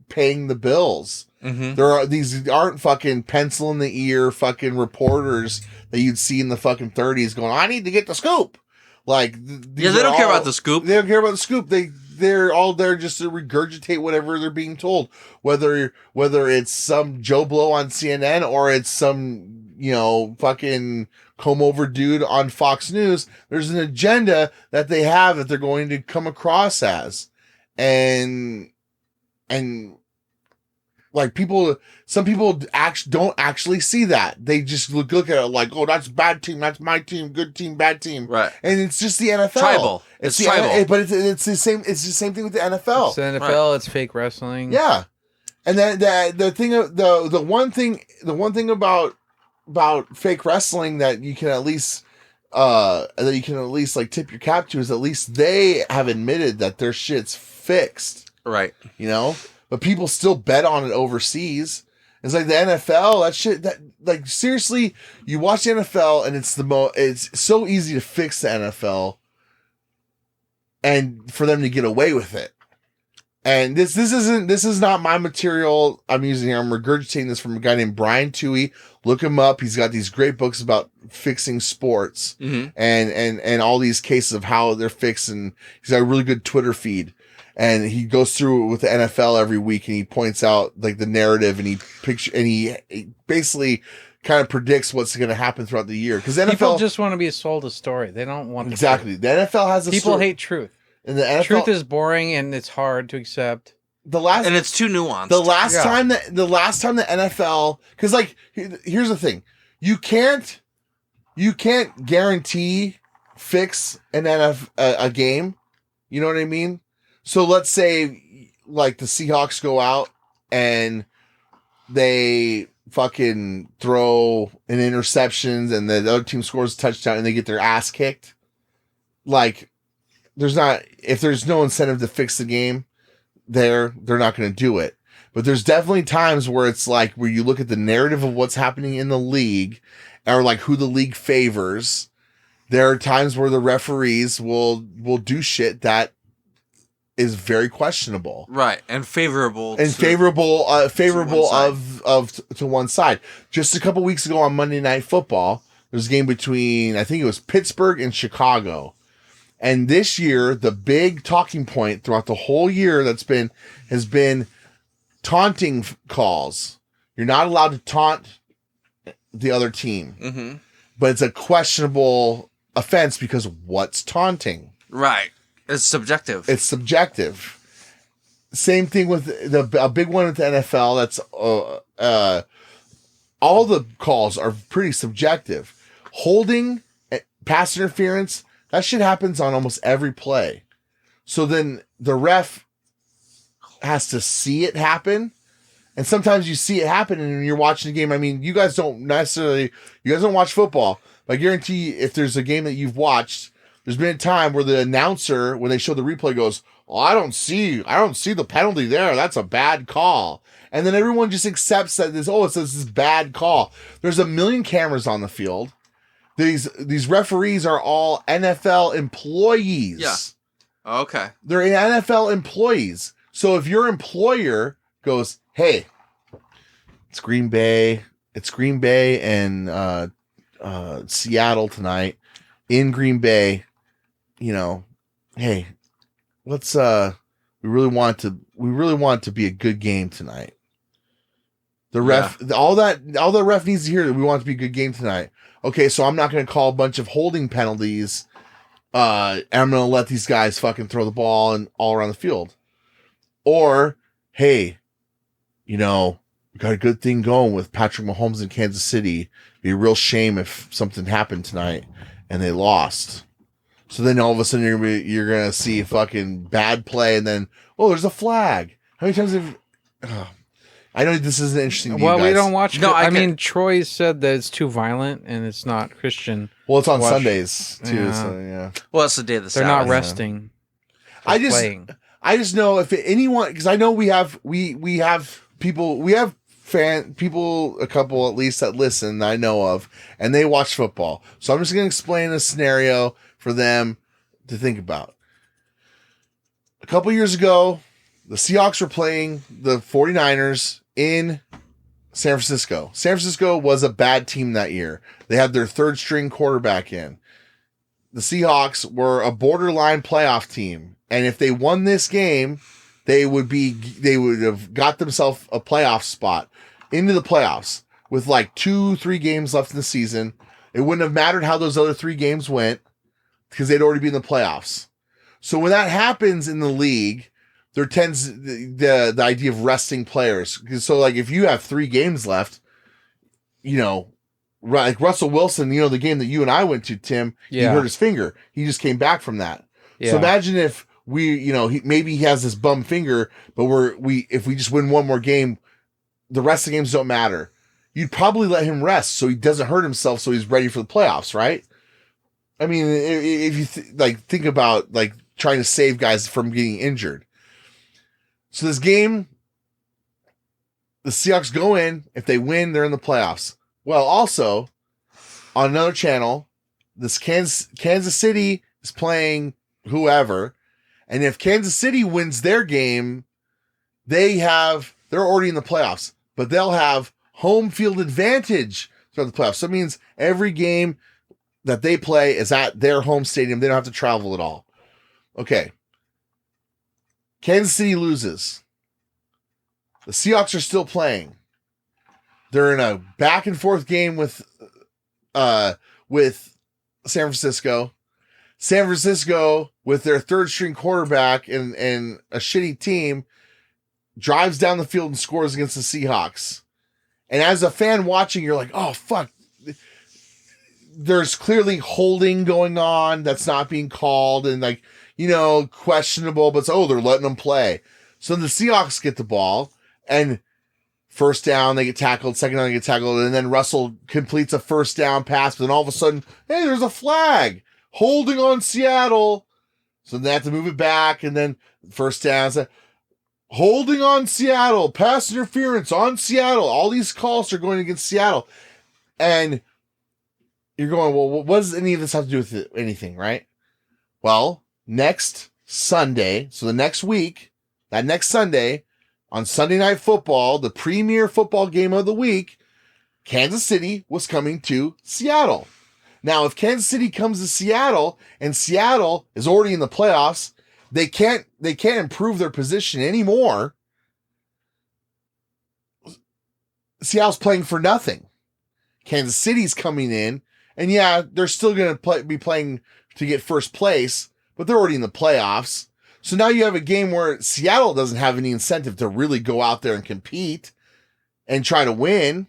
paying the bills. Mm-hmm. These aren't fucking pencil in the ear fucking reporters that you'd see in the fucking 30s going, I need to get the scoop. Like, they don't care about the scoop. They don't care about the scoop. They're all there just to regurgitate whatever they're being told, whether it's some Joe Blow on CNN or it's some, fucking comb over dude on Fox News. There's an agenda that they have that they're going to come across as, and like some people don't actually see that. They just look at it like, oh, that's bad team, that's my team, good team, bad team, right? And it's just the NFL. Tribal. It's tribal. But it's the same. It's the same thing with the NFL. It's the NFL. Right. It's fake wrestling. Yeah, and then the one thing about fake wrestling that you can at least like tip your cap to is at least they have admitted that their shit's fixed. Right. But people still bet on it overseas. It's like the NFL, that shit, that, like, seriously, you watch the NFL and it's so easy to fix the NFL and for them to get away with it. And this is not my material I'm using here. I'm regurgitating this from a guy named Brian Toohey. Look him up. He's got these great books about fixing sports, mm-hmm. and all these cases of how they're fixed. And he's got a really good Twitter feed. And he goes through it with the NFL every week, and he points out like the narrative, and he basically kind of predicts what's going to happen throughout the year. Because people just want to be sold a story. They don't want exactly. The NFL has a people hate truth. And the NFL, truth is boring and it's hard to accept. And it's too nuanced. The last time the NFL, because like here's the thing, you can't guarantee fix a game. You know what I mean? So let's say like the Seahawks go out and they fucking throw an interceptions and the other team scores a touchdown and they get their ass kicked. Like if there's no incentive to fix the game, they're not going to do it. But there's definitely times where it's like where you look at the narrative of what's happening in the league or like who the league favors. There are times where the referees will do shit that is very questionable. Right. And favorable to one side. Just a couple weeks ago on Monday Night Football, there was a game between, I think it was Pittsburgh and Chicago. And this year, the big talking point throughout the whole year has been taunting calls. You're not allowed to taunt the other team, but it's a questionable offense because what's taunting? Right. It's subjective. Same thing with a big one with the NFL. That's all the calls are pretty subjective. Holding, pass interference, that shit happens on almost every play. So then the ref has to see it happen. And sometimes you see it happen and you're watching the game. I mean, you guys don't watch football. But I guarantee if there's a game that you've watched, there's been a time where the announcer, when they show the replay, goes, "Oh, I don't see the penalty there. That's a bad call." And then everyone just accepts that it says this bad call. There's a million cameras on the field. These referees are all NFL employees. Yeah. Okay. They're NFL employees. So if your employer goes, "Hey, it's Green Bay and Seattle tonight in Green Bay, hey, let's we really want it to be a good game tonight." The ref, all the ref needs to hear that we want it to be a good game tonight. Okay, so I'm not going to call a bunch of holding penalties. And I'm going to let these guys fucking throw the ball and all around the field. Or, hey, we got a good thing going with Patrick Mahomes in Kansas City. It'd be a real shame if something happened tonight and they lost. So then all of a sudden you're gonna see a fucking bad play and then there's a flag. How many times have? I know this isn't interesting to you guys. We don't watch. No, I mean Troy said that it's too violent and it's not Christian. Well, it's on Sundays too. Yeah. So yeah. Well, it's the day of the They're not resting. I just know if anyone, because I know we have people, a couple at least that listen that I know of, and they watch football. So I'm just going to explain a scenario for them to think about. A couple years ago, the Seahawks were playing the 49ers in San Francisco. San Francisco was a bad team that year. They had their third string quarterback in. The Seahawks were a borderline playoff team. And if they won this game, they would have got themselves a playoff spot into the playoffs with like 2-3 games left in the season. It wouldn't have mattered how those other 3 games went because they'd already been in the playoffs. So when that happens in the league, there tends the idea of resting players. So like if you have 3 games left, like Russell Wilson, the game that you and I went to, Tim, he hurt his finger. He just came back from that. Yeah. So imagine if maybe he has this bum finger, but if we just win one more game, the rest of the games don't matter. You'd probably let him rest so he doesn't hurt himself, so he's ready for the playoffs, right? I mean, if you think about like trying to save guys from getting injured. So this game, the Seahawks go in. If they win, they're in the playoffs. Well, also on another channel, this Kansas City is playing whoever. And if Kansas City wins their game, they're already in the playoffs, but they'll have home field advantage throughout the playoffs. So it means every game that they play is at their home stadium. They don't have to travel at all. Okay. Kansas City loses. The Seahawks are still playing. They're in a back and forth game with San Francisco. San Francisco, with their third string quarterback and a shitty team, drives down the field and scores against the Seahawks. And as a fan watching, you're like, oh, fuck. There's clearly holding going on that's not being called and like, questionable, but they're letting them play. So the Seahawks get the ball and first down, they get tackled. Second down, they get tackled. And then Russell completes a first down pass. But then all of a sudden, hey, there's a flag holding on Seattle. So they have to move it back. And then first down, holding on Seattle, pass interference on Seattle. All these calls are going against Seattle. And you're going, well, what does any of this have to do with anything, right? Well, next Sunday, so the next week, that next Sunday, on Sunday Night Football, the premier football game of the week, Kansas City was coming to Seattle. Now, if Kansas City comes to Seattle and Seattle is already in the playoffs, they can't improve their position anymore. Seattle's playing for nothing. Kansas City's coming in, and yeah, they're still going to be playing to get first place, but they're already in the playoffs. So now you have a game where Seattle doesn't have any incentive to really go out there and compete and try to win.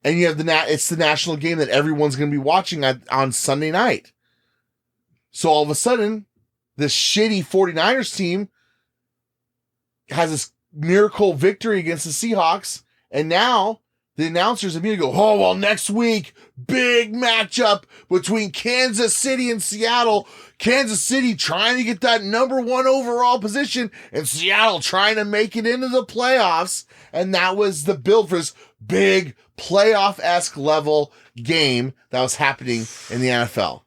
And you have it's the national game that everyone's going to be watching on Sunday night. So all of a sudden, this shitty 49ers team has this miracle victory against the Seahawks. And now the announcers immediately go, oh, well, next week, big matchup between Kansas City and Seattle. Kansas City trying to get that number 1 overall position and Seattle trying to make it into the playoffs. And that was the build for this big playoff-esque level game that was happening in the NFL.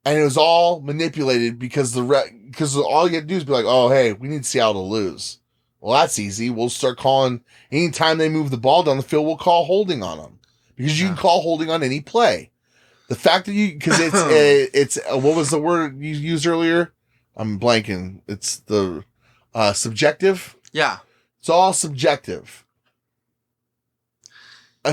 And it was all manipulated because all you had to do is be like, oh, hey, we need Seattle to lose. Well, that's easy. We'll start calling anytime they move the ball down the field, we'll call holding on them because you can call holding on any play. The fact that because it's what was the word you used earlier? I'm blanking. It's the subjective. Yeah. It's all subjective.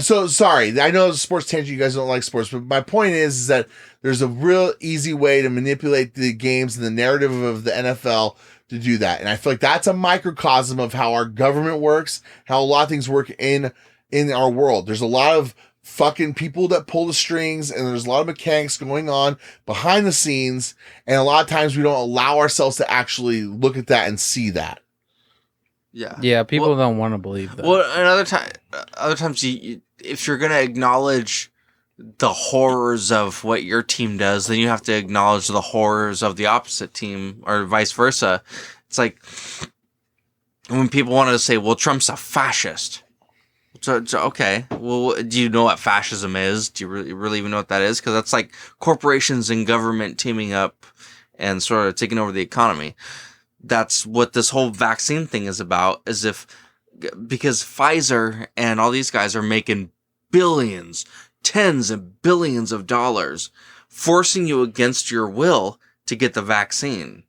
So sorry, I know it's a sports tangent. You guys don't like sports, but my point is that there's a real easy way to manipulate the games and the narrative of the NFL to do that. And I feel like that's a microcosm of how our government works, how a lot of things work in our world. There's a lot of fucking people that pull the strings and there's a lot of mechanics going on behind the scenes. And a lot of times we don't allow ourselves to actually look at that and see that. Yeah. Yeah. People don't want to believe that. Well, and other times if you're going to acknowledge the horrors of what your team does, then you have to acknowledge the horrors of the opposite team or vice versa. It's like when people want to say, well, Trump's a fascist. So okay, well, do you know what fascism is? Do you really even know what that is? Because that's like corporations and government teaming up and sort of taking over the economy. That's what this whole vaccine thing is about, because Pfizer and all these guys are making billions, tens of billions of dollars, forcing you against your will to get the vaccine.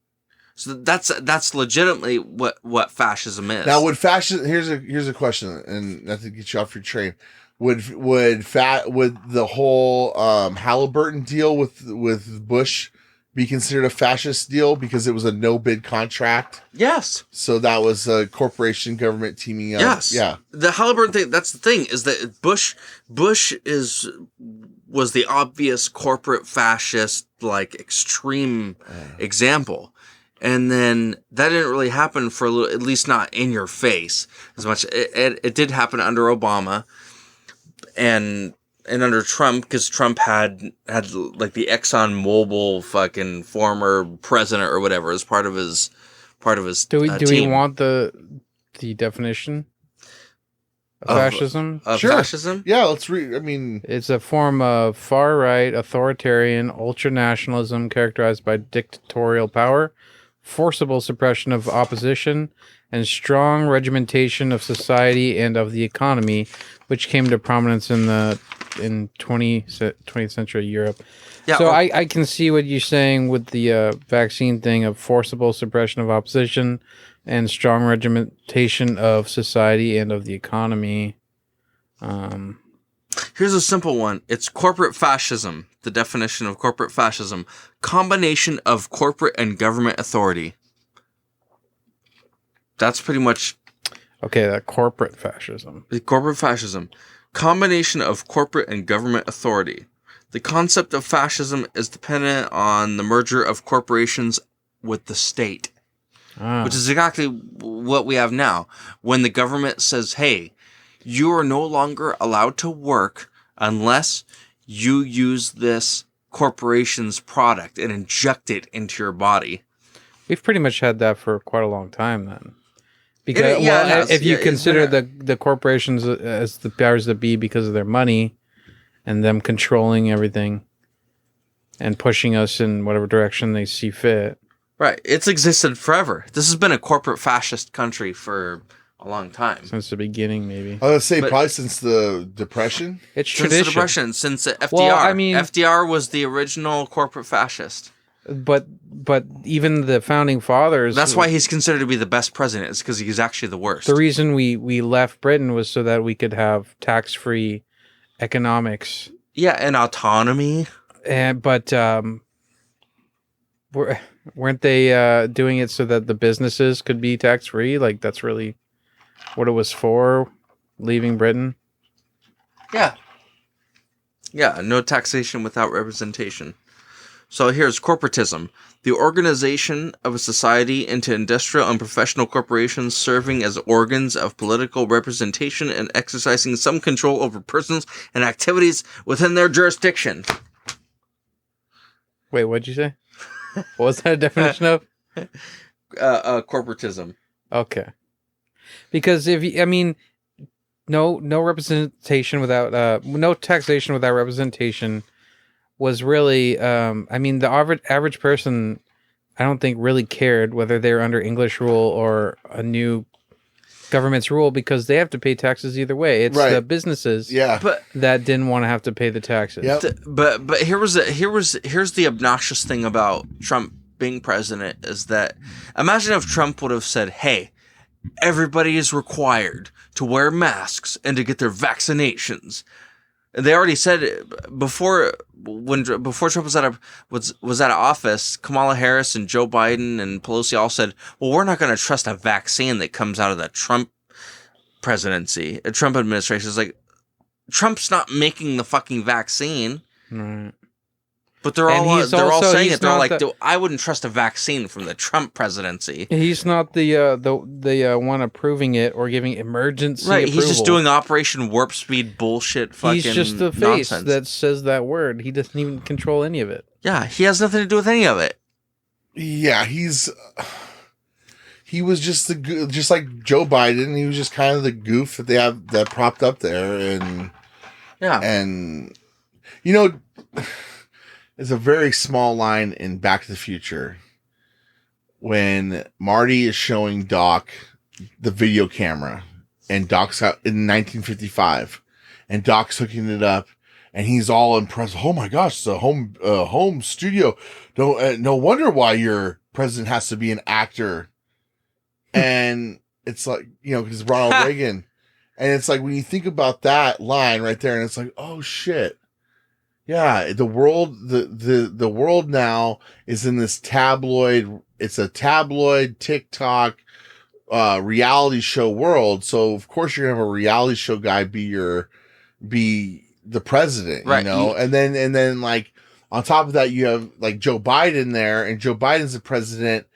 So that's legitimately what fascism is. Now, would fascism? Here's a question, and not to get you off your train. Would the whole Halliburton deal with Bush be considered a fascist deal because it was a no bid contract? Yes. So that was a corporation government teaming up. Yes. Yeah. The Halliburton thing. That's the thing, is that Bush was the obvious corporate fascist, like extreme example. And then that didn't really happen for a little, at least not in your face as much. It did happen under Obama and under Trump, because Trump had like the ExxonMobil fucking former president or whatever as part of his Do we team. want the definition of fascism? Sure. Fascism? Yeah, let's read. I mean, It's a form of far-right, authoritarian, ultranationalism characterized by dictatorial power, forcible suppression of opposition, and strong regimentation of society and of the economy, which came to prominence in 20th century Europe. Yeah, So I can see what you're saying with the vaccine thing of forcible suppression of opposition and strong regimentation of society and of the economy. Here's a simple one. It's corporate fascism. The definition of corporate fascism: combination of corporate and government authority. That's pretty much... Okay, that corporate fascism. Corporate fascism. Combination of corporate and government authority. The concept of fascism is dependent on the merger of corporations with the state. Which is exactly what we have now. When the government says, hey, you are no longer allowed to work unless you use this corporation's product and inject it into your body. We've pretty much had that for quite a long time then. Because if you consider the corporations as the powers that be because of their money and them controlling everything and pushing us in whatever direction they see fit. Right. It's existed forever. This has been a corporate fascist country for a long time. Since the beginning, maybe. I would say probably since the Depression. It's tradition. Since the Depression, since FDR. Well, I mean, FDR was the original corporate fascist. But even the founding fathers... That's why he's considered to be the best president. It's because he's actually the worst. The reason we left Britain was so that we could have tax-free economics. Yeah, and autonomy. But weren't they doing it so that the businesses could be tax-free? Like, that's really what it was for, leaving Britain? Yeah. Yeah, no taxation without representation. So here's corporatism, the organization of a society into industrial and professional corporations serving as organs of political representation and exercising some control over persons and activities within their jurisdiction. Wait, what'd you say? What was that a definition of? Corporatism. Okay. Because no representation without no taxation without representation was really the average person, I don't think really cared whether they're under English rule or a new government's rule, because they have to pay taxes either way. It's the businesses that didn't want to have to pay the taxes. Yep. But here's the obnoxious thing about Trump being president is that imagine if Trump would have said, hey, everybody is required to wear masks and to get their vaccinations. They already said before Trump was out of office, Kamala Harris and Joe Biden and Pelosi all said, well, we're not going to trust a vaccine that comes out of the Trump presidency, a Trump administration. It's like, Trump's not making the fucking vaccine. Right. But they're all saying it. They're like, I wouldn't trust a vaccine from the Trump presidency. He's not the one approving it or giving emergency approval. He's just doing Operation Warp Speed bullshit fucking He's just the face nonsense that says that word. He doesn't even control any of it. Yeah, he has nothing to do with any of it. Yeah, he was just just like Joe Biden. He was just kind of the goof that they have that propped up there, and there's a very small line in Back to the Future when Marty is showing Doc the video camera, and Doc's out in 1955, and Doc's hooking it up, and he's all impressed. Oh my gosh, it's a home studio. No wonder why your president has to be an actor. And it's like, because Ronald Reagan, and it's like when you think about that line right there, and it's like, oh shit. Yeah, the world now is in this tabloid. It's a tabloid TikTok reality show world. So of course you're gonna have a reality show guy be the president, right? And then like on top of that you have like Joe Biden there, and Joe Biden's the president.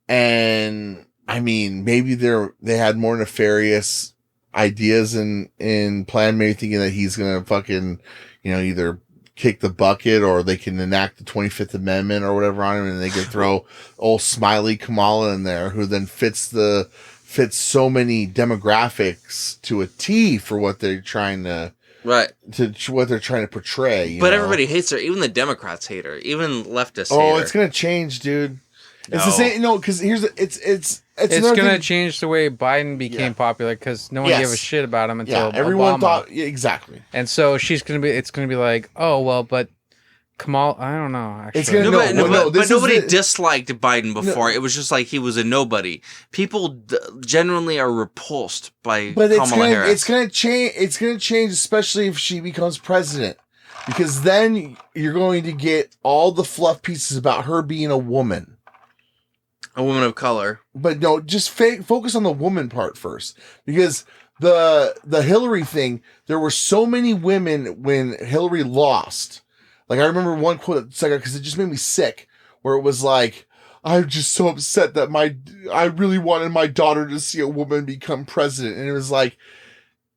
And I mean, maybe they had more nefarious ideas in plan, maybe thinking that he's gonna fucking either kick the bucket or they can enact the 25th Amendment or whatever on him, and they can throw old Smiley Kamala in there, who then fits so many demographics to a T for what they're trying to what they're trying to portray. But everybody hates her. Even the Democrats hate her. Even leftists hate her. It's gonna change, dude. It's the same. No, because here's it's going to change the way Biden became popular, because no one gave a shit about him until everyone Obama. thought exactly. And so it's going to be like, oh well, but Kamal, I don't know. Actually, It's gonna but nobody disliked Biden before. No. It was just like he was a nobody. People genuinely are repulsed by Kamala Harris. It's gonna change. It's gonna change, especially if she becomes president, because then you're going to get all the fluff pieces about her being a woman of color. But no, just focus on the woman part first, because the Hillary thing. There were so many women when Hillary lost. Like, I remember one quote, because it just made me sick, where it was like, I'm just so upset that I really wanted my daughter to see a woman become president. And it was like,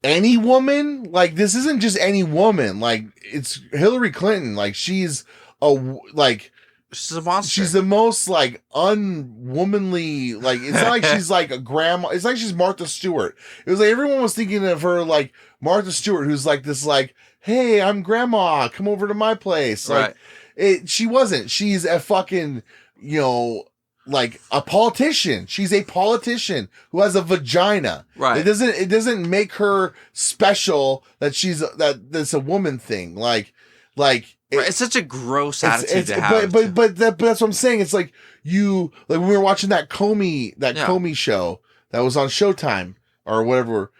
any woman? Like, this isn't just any woman. Like, it's Hillary Clinton. Like, she's a monster. She's the most, like, unwomanly, like, it's not like she's like a grandma. It's like she's Martha Stewart. It was like everyone was thinking of her like Martha Stewart, who's like this, like, hey, I'm grandma, come over to my place. Like, she wasn't. She's a fucking, like a politician. She's a politician who has a vagina. Right. It doesn't make her special that that's a woman thing. It's such a gross attitude to have. But that's what I'm saying. It's like when we were watching that Comey show that was on Showtime or whatever.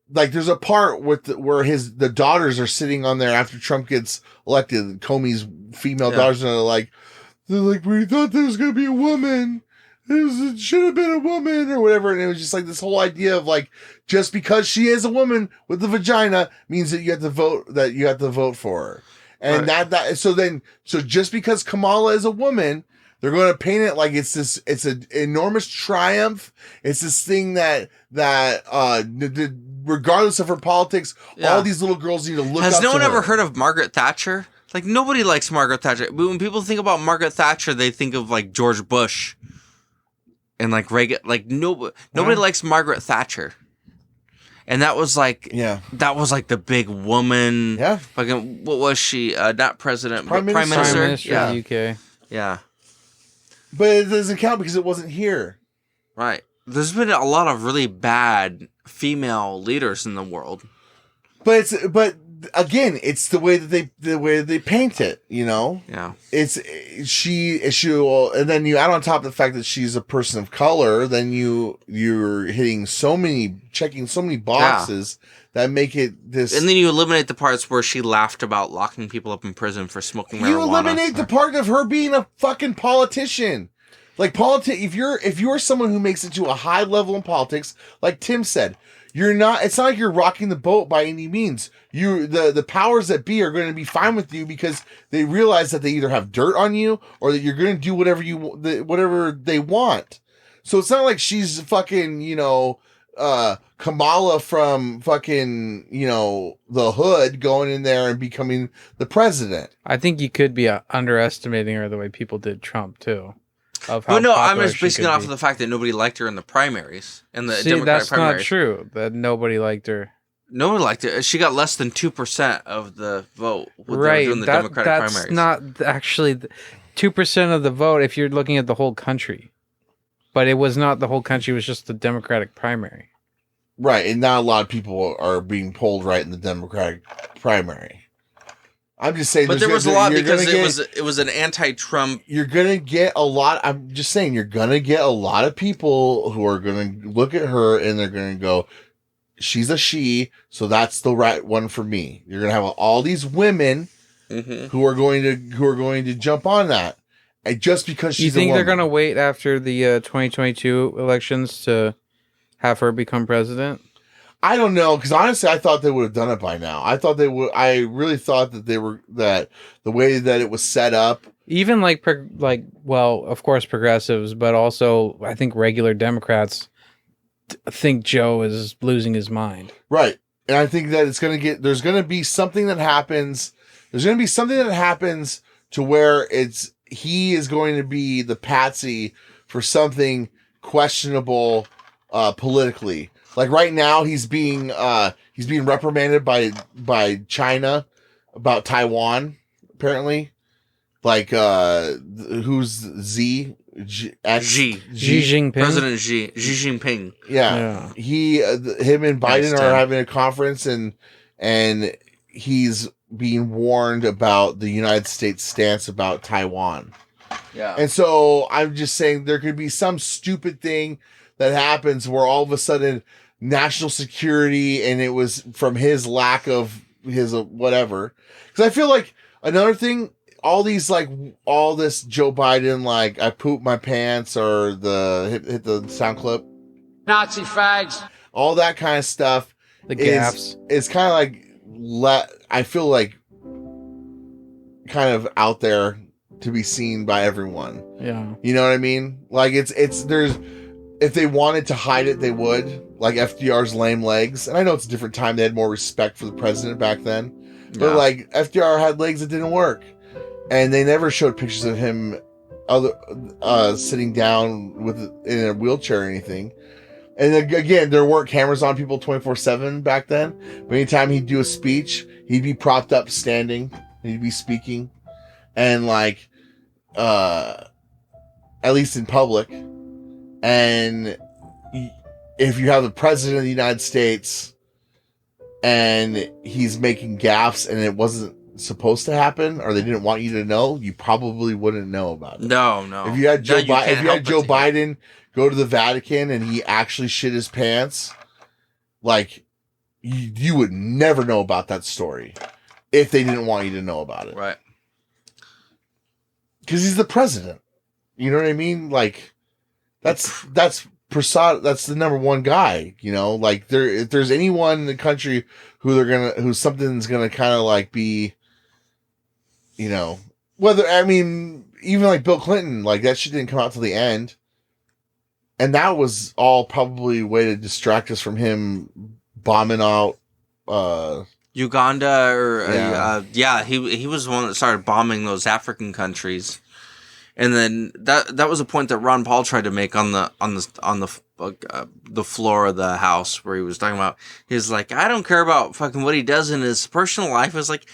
Like, there's a part where the daughters are sitting on there after Trump gets elected. Comey's female daughters, and they're like, we thought there was gonna be a woman. It should have been a woman or whatever. And it was just like this whole idea of like, just because she is a woman with a vagina means that you have to vote for her. And so just because Kamala is a woman, they're going to paint it like it's an enormous triumph. It's this thing that regardless of her politics, all these little girls need to look up to her. Has no one ever heard of Margaret Thatcher? Like, nobody likes Margaret Thatcher. But when people think about Margaret Thatcher, they think of like George Bush and like Reagan. Like, nobody likes Margaret Thatcher. And that was like, that was like the big woman. Yeah. Fucking, what was she? Not president, Prime but Prime Minister. Prime Minister of the UK. Yeah. But it doesn't count because it wasn't here. Right. There's been a lot of really bad female leaders in the world. But again, it's the way that they paint it, Yeah. It's she, and then you add on top of the fact that she's a person of color, then you're checking so many boxes that make it this. And then you eliminate the parts where she laughed about locking people up in prison for smoking marijuana. You eliminate the part of her being a fucking politician. Like, if you're someone who makes it to a high level in politics, like Tim said, it's not like you're rocking the boat by any means. The powers that be are going to be fine with you because they realize that they either have dirt on you or that you're going to do whatever they want. So it's not like she's fucking, Kamala from fucking, the hood going in there and becoming the president. I think you could be underestimating her the way people did Trump too. I'm just basing it off of the fact that nobody liked her in the primaries. Democratic primaries. Not true. That nobody liked her. Nobody liked her. She got less than 2% of the vote during the Democratic primaries. That's not actually 2% of the vote if you're looking at the whole country. But it was not the whole country. It was just the Democratic primary. Right, and not a lot of people are being polled right in the Democratic primary. I'm just saying, but there was a lot because it was an anti-Trump. You're gonna get a lot. I'm just saying, you're gonna get a lot of people who are gonna look at her and they're gonna go, "She's a she, so that's the right one for me." You're gonna have all these women who are going to jump on that, and just because she's. You think a woman. they're gonna wait after the 2022 elections to have her become president? I don't know, because honestly, I thought they would have done it by now. I really thought that that the way that it was set up, even of course progressives, but also I think regular Democrats think Joe is losing his mind. Right, and I think that there's going to be something that happens. There's going to be something that happens to where he is going to be the patsy for something questionable politically. Like right now, he's being reprimanded by China about Taiwan. Apparently, like who's Xi Jinping, President Xi Jinping. Yeah. Him and Biden are having a conference, and he's being warned about the United States stance about Taiwan. Yeah. And so I'm just saying there could be some stupid thing that happens where all of a sudden national security, and it was from his lack of his whatever. Because I feel like another thing, all this Joe Biden, like I pooped my pants, or the hit the sound clip. Nazi fags. All that kind of stuff. The gaffes. Is kind of like, I feel like kind of out there to be seen by everyone. Yeah. You know what I mean? Like there's, if they wanted to hide it, they would. Like FDR's lame legs. And I know it's a different time. They had more respect for the president back then. But like FDR had legs that didn't work. And they never showed pictures of him sitting down in a wheelchair or anything. And again, there weren't cameras on people 24/7 back then. But anytime he'd do a speech, he'd be propped up standing. He'd be speaking. And like, at least in public. And if you have the president of the United States and he's making gaffes and it wasn't supposed to happen, or they didn't want you to know, you probably wouldn't know about it. No. If you had Joe Biden go to the Vatican and he actually shit his pants, like you would never know about that story if they didn't want you to know about it. Right. Because he's the president. You know what I mean? Like that's the number one guy, you know, like if there's anyone in the country who something's gonna kind of like be, you know, even like Bill Clinton, like that shit didn't come out till the end. And that was all probably a way to distract us from him bombing out, Uganda, or he was the one that started bombing those African countries. And then that was a point that Ron Paul tried to make on the floor of the House, where he was talking about, he's like, I don't care about fucking what he does in his personal life. It's like,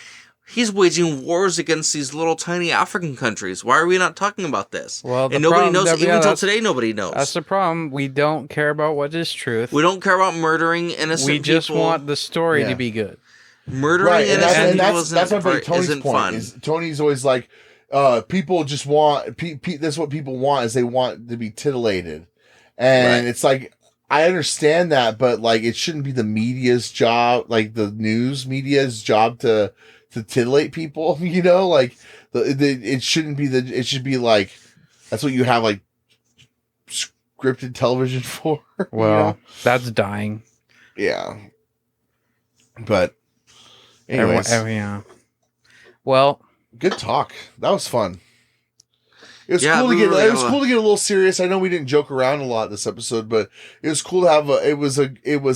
he's waging wars against these little tiny African countries. Why are we not talking about this? Well, and nobody knows. Even until today, nobody knows. That's the problem. We don't care about what is truth. We don't care about murdering innocent people. We just want the story to be good. Murdering innocent people that's my buddy Tony's point. Fun. Is Tony's always like, people just want, that's what people want, is they want to be titillated. And it's like, I understand that, but like, it shouldn't be the media's job, like the news media's job to titillate people, you know, like it shouldn't be it should be like, that's what you have like scripted television for. Well, you know? That's dying. Yeah. But anyways. Yeah. Well, good talk. That was fun. It was cool to get a little serious. I know we didn't joke around a lot this episode, but it was cool to have it was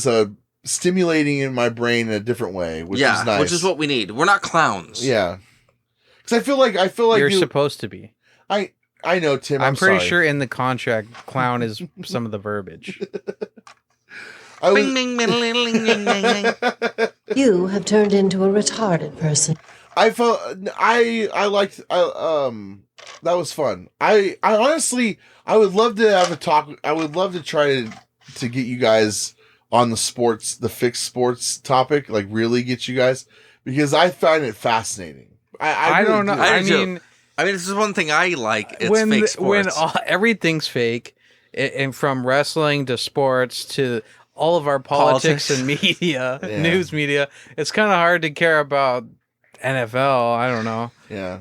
a stimulating in my brain in a different way, which is nice. Which is what we need. We're not clowns. Yeah. Cuz I feel like you're supposed to be. I know, Tim. I'm pretty sure in the contract clown is some of the verbiage. You have turned into a retarded person. I felt I liked that was fun. I honestly would love to have a talk. I would love to try to get you guys on the fixed sports topic, like really get you guys, because I find it fascinating. I really don't know. I mean, this is one thing I like. It's fake sports. When everything's fake, and from wrestling to sports to all of our politics and media, news media, it's kind of hard to care about NFL. I don't know. Yeah.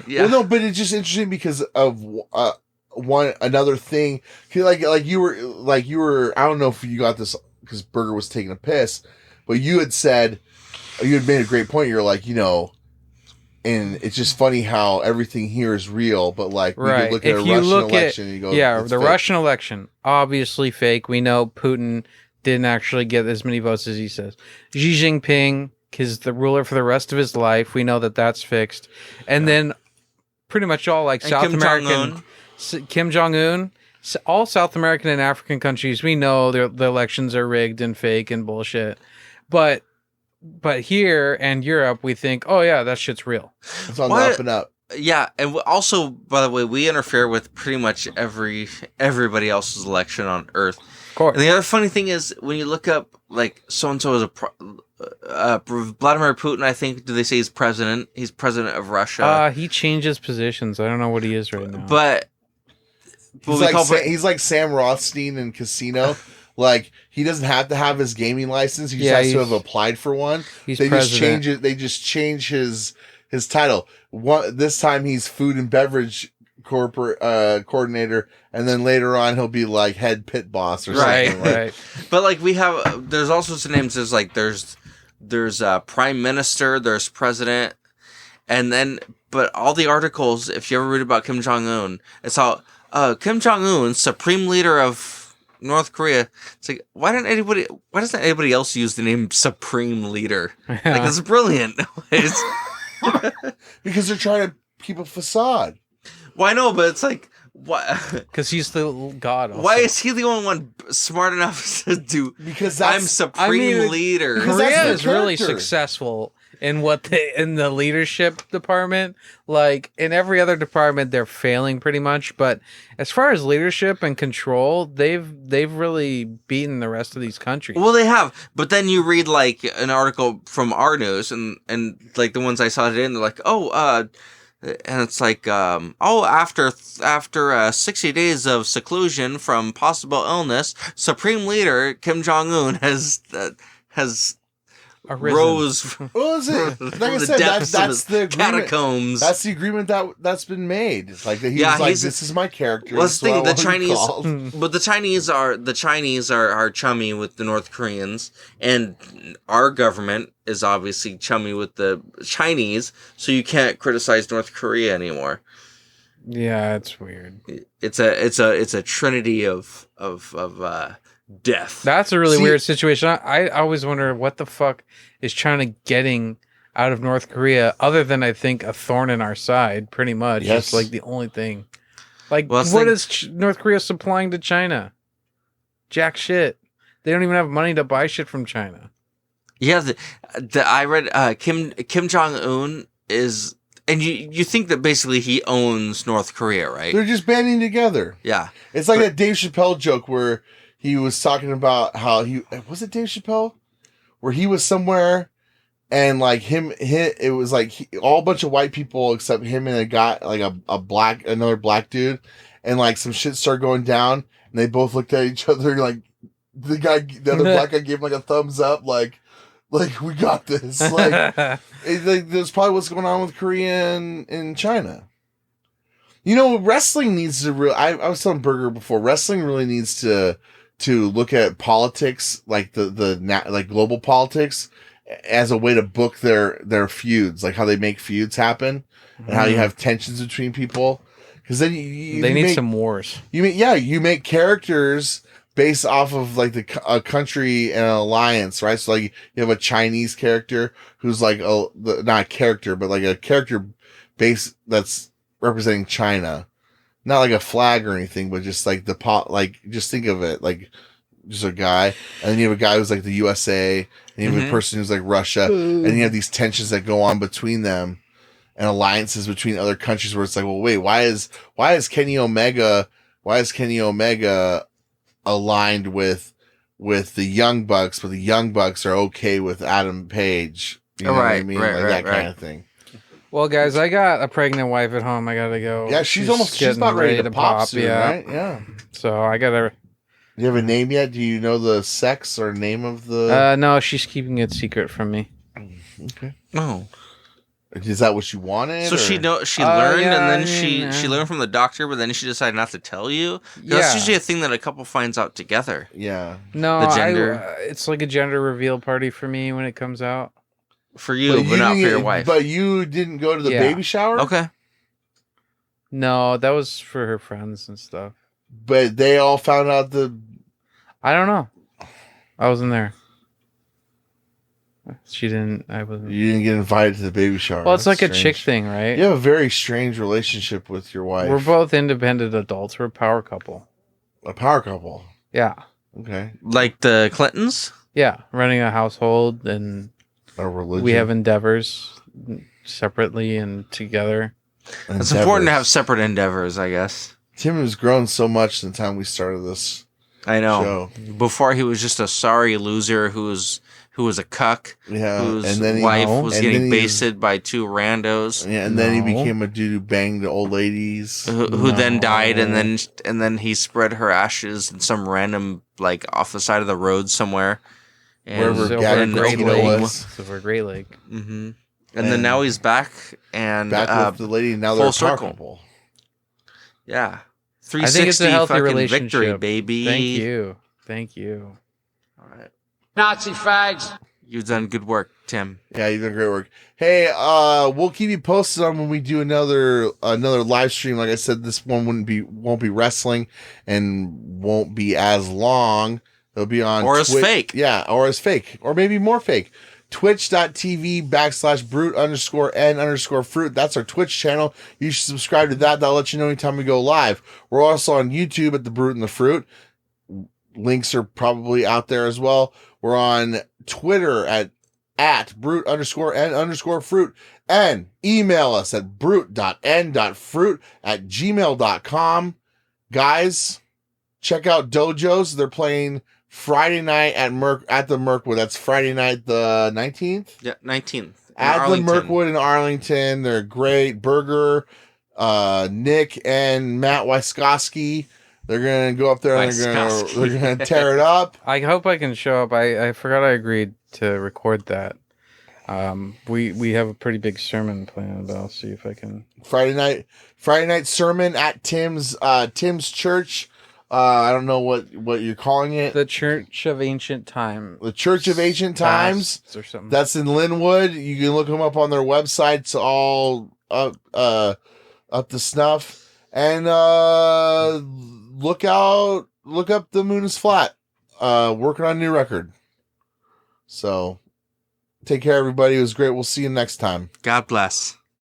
Well, no, but it's just interesting because of another thing. Like you were. I don't know if you got this because Berger was taking a piss, but you had made a great point. You're like, you know, and it's just funny how everything here is real, but like we could look at a Russian election and you go, the fake. Russian election, obviously fake. We know Putin didn't actually get as many votes as he says. Xi Jinping is the ruler for the rest of his life. We know that that's fixed. And then pretty much all like South American, Kim Jong-un, all South American and African countries, we know the elections are rigged and fake and bullshit. But here and Europe, we think, oh yeah, that shit's real. It's on the up and up. Yeah, and also, by the way, we interfere with pretty much everybody else's election on Earth. Of course. And the other funny thing is, when you look up, like, so-and-so is Vladimir Putin, I think, do they say he's president? He's president of Russia. He changes positions. I don't know what he is right now. But he's like Sam Rothstein in Casino. Like, he doesn't have to have his gaming license. He just has to have applied for one. They just change it. They just change his title. This time he's food and beverage coordinator, and then later on he'll be like head pit boss or something. Right. But like there's all sorts of names. There's prime minister, there's president, and then but all the articles, if you ever read about Kim Jong-un, it's all Kim Jong-un, supreme leader of North Korea. It's like, why doesn't anybody else use the name supreme leader? Like, it's brilliant. Because they're trying to keep a facade. Well, I know, but it's like, why? Because he's the god. Also. Why is he the only one smart enough to do? Because I'm supreme leader. Korea is really successful in in the leadership department. Like, in every other department, they're failing pretty much. But as far as leadership and control, they've really beaten the rest of these countries. Well, they have. But then you read like an article from our news, and like the ones I saw today, and they're like, and it's like, after 60 days of seclusion from possible illness, Supreme Leader Kim Jong-un has rose. Well, is it? Like I said, that's the agreement. Catacombs. That's the agreement that's been made. It's like he's like, this is my character. Well, the Chinese, but the Chinese are chummy with the North Koreans, and our government is obviously chummy with the Chinese. So you can't criticize North Korea anymore. Yeah, it's weird. It's a trinity of death. That's a really weird situation. I always wonder what the fuck is China getting out of North Korea, other than I think a thorn in our side, pretty much. Yes. It's like the only thing. Like, what is North Korea supplying to China? Jack shit. They don't even have money to buy shit from China. Yeah, I read Kim Jong-un is, and you think that basically he owns North Korea, right? They're just banding together. Yeah, it's like that Dave Chappelle joke where he was talking about how was it Dave Chappelle, where he was somewhere and like it was like all a bunch of white people except him and a guy, like another black dude, and like some shit started going down and they both looked at each other like the other black guy gave him like a thumbs up like we got this, like that's probably what's going on with Korea and China. You know, wrestling needs to I was telling Burger before, wrestling really needs to look at politics, like like global politics, as a way to book their feuds, like how they make feuds happen and how you have tensions between people. Because then they need some wars. You make characters based off of like a country and an alliance, right? So like you have a Chinese character who's like not a character, but like a character base that's representing China. Not like a flag or anything, but just like just think of it like just a guy. And then you have a guy who's like the USA, and you have a person who's like Russia, and you have these tensions that go on between them and alliances between other countries where it's like, well, wait, why is Kenny Omega aligned with the Young Bucks, but the Young Bucks are okay with Adam Page? You know what I mean? That kind of thing. Well, guys, I got a pregnant wife at home. I gotta go. Yeah, she's about ready to pop soon, right? Yeah. So I gotta. Do you have a name yet? Do you know the sex or name of the? No, she's keeping it secret from me. Okay. Oh. Is that what you wanted? So she learned, and then she learned from the doctor, but then she decided not to tell you. That's usually a thing that a couple finds out together. Yeah. No, the gender. It's like a gender reveal party for me when it comes out. For you, but not for your wife. But you didn't go to the baby shower? Okay. No, that was for her friends and stuff. But they all found out I don't know. I wasn't there. She didn't. I wasn't. You didn't get invited to the baby shower. Well, it's like strange. A chick thing, right? You have a very strange relationship with your wife. We're both independent adults. We're a power couple. A power couple? Yeah. Okay. Like the Clintons? Yeah. Running a household and... A religion. We have endeavors separately and together. It's important to have separate endeavors, I guess. Tim has grown so much since the time we started this. I know. Show. Before he was just a sorry loser who was a cuck. Yeah, whose and then wife was getting basted by two randos. Yeah, and then he became a dude who banged old ladies. Who then died, and then he spread her ashes in some random like off the side of the road somewhere. Wherever Great Lake was. Over Great Lake. Mm-hmm. And then now he's back and with the lady. Now they're a couple. Yeah. 360 I think it's a healthy relationship. Victory, baby. Thank you. All right. Nazi fags. You've done good work, Tim. Yeah, you've done great work. Hey, we'll keep you posted on when we do another live stream. Like I said, this one won't be wrestling and won't be as long. It'll be on Or as fake. Yeah, or as fake. Or maybe more fake. Twitch.tv/brute_n_fruit. That's our Twitch channel. You should subscribe to that. That'll let you know anytime we go live. We're also on YouTube at The Brute and the Fruit. Links are probably out there as well. We're on Twitter at brute_n_fruit. And email us at brute.n.fruit@gmail.com. Guys, check out Dojos. They're playing Friday night at the Mirkwood. That's Friday night the 19th? Yeah, 19th. At the Mirkwood in Arlington. They're great. Burger, Nick, and Matt Wyskoski. They're going to go up there and they're going to tear it up. I hope I can show up. I forgot I agreed to record that. We have a pretty big sermon planned, but I'll see if I can. Friday night sermon at Tim's church. I don't know what you're calling it. The Church of Ancient Time. The Church of Ancient Times. Or something. That's in Linwood. You can look them up on their website. It's all up to snuff. And look up The Moon is Flat. Working on a new record. So take care, everybody. It was great. We'll see you next time. God bless.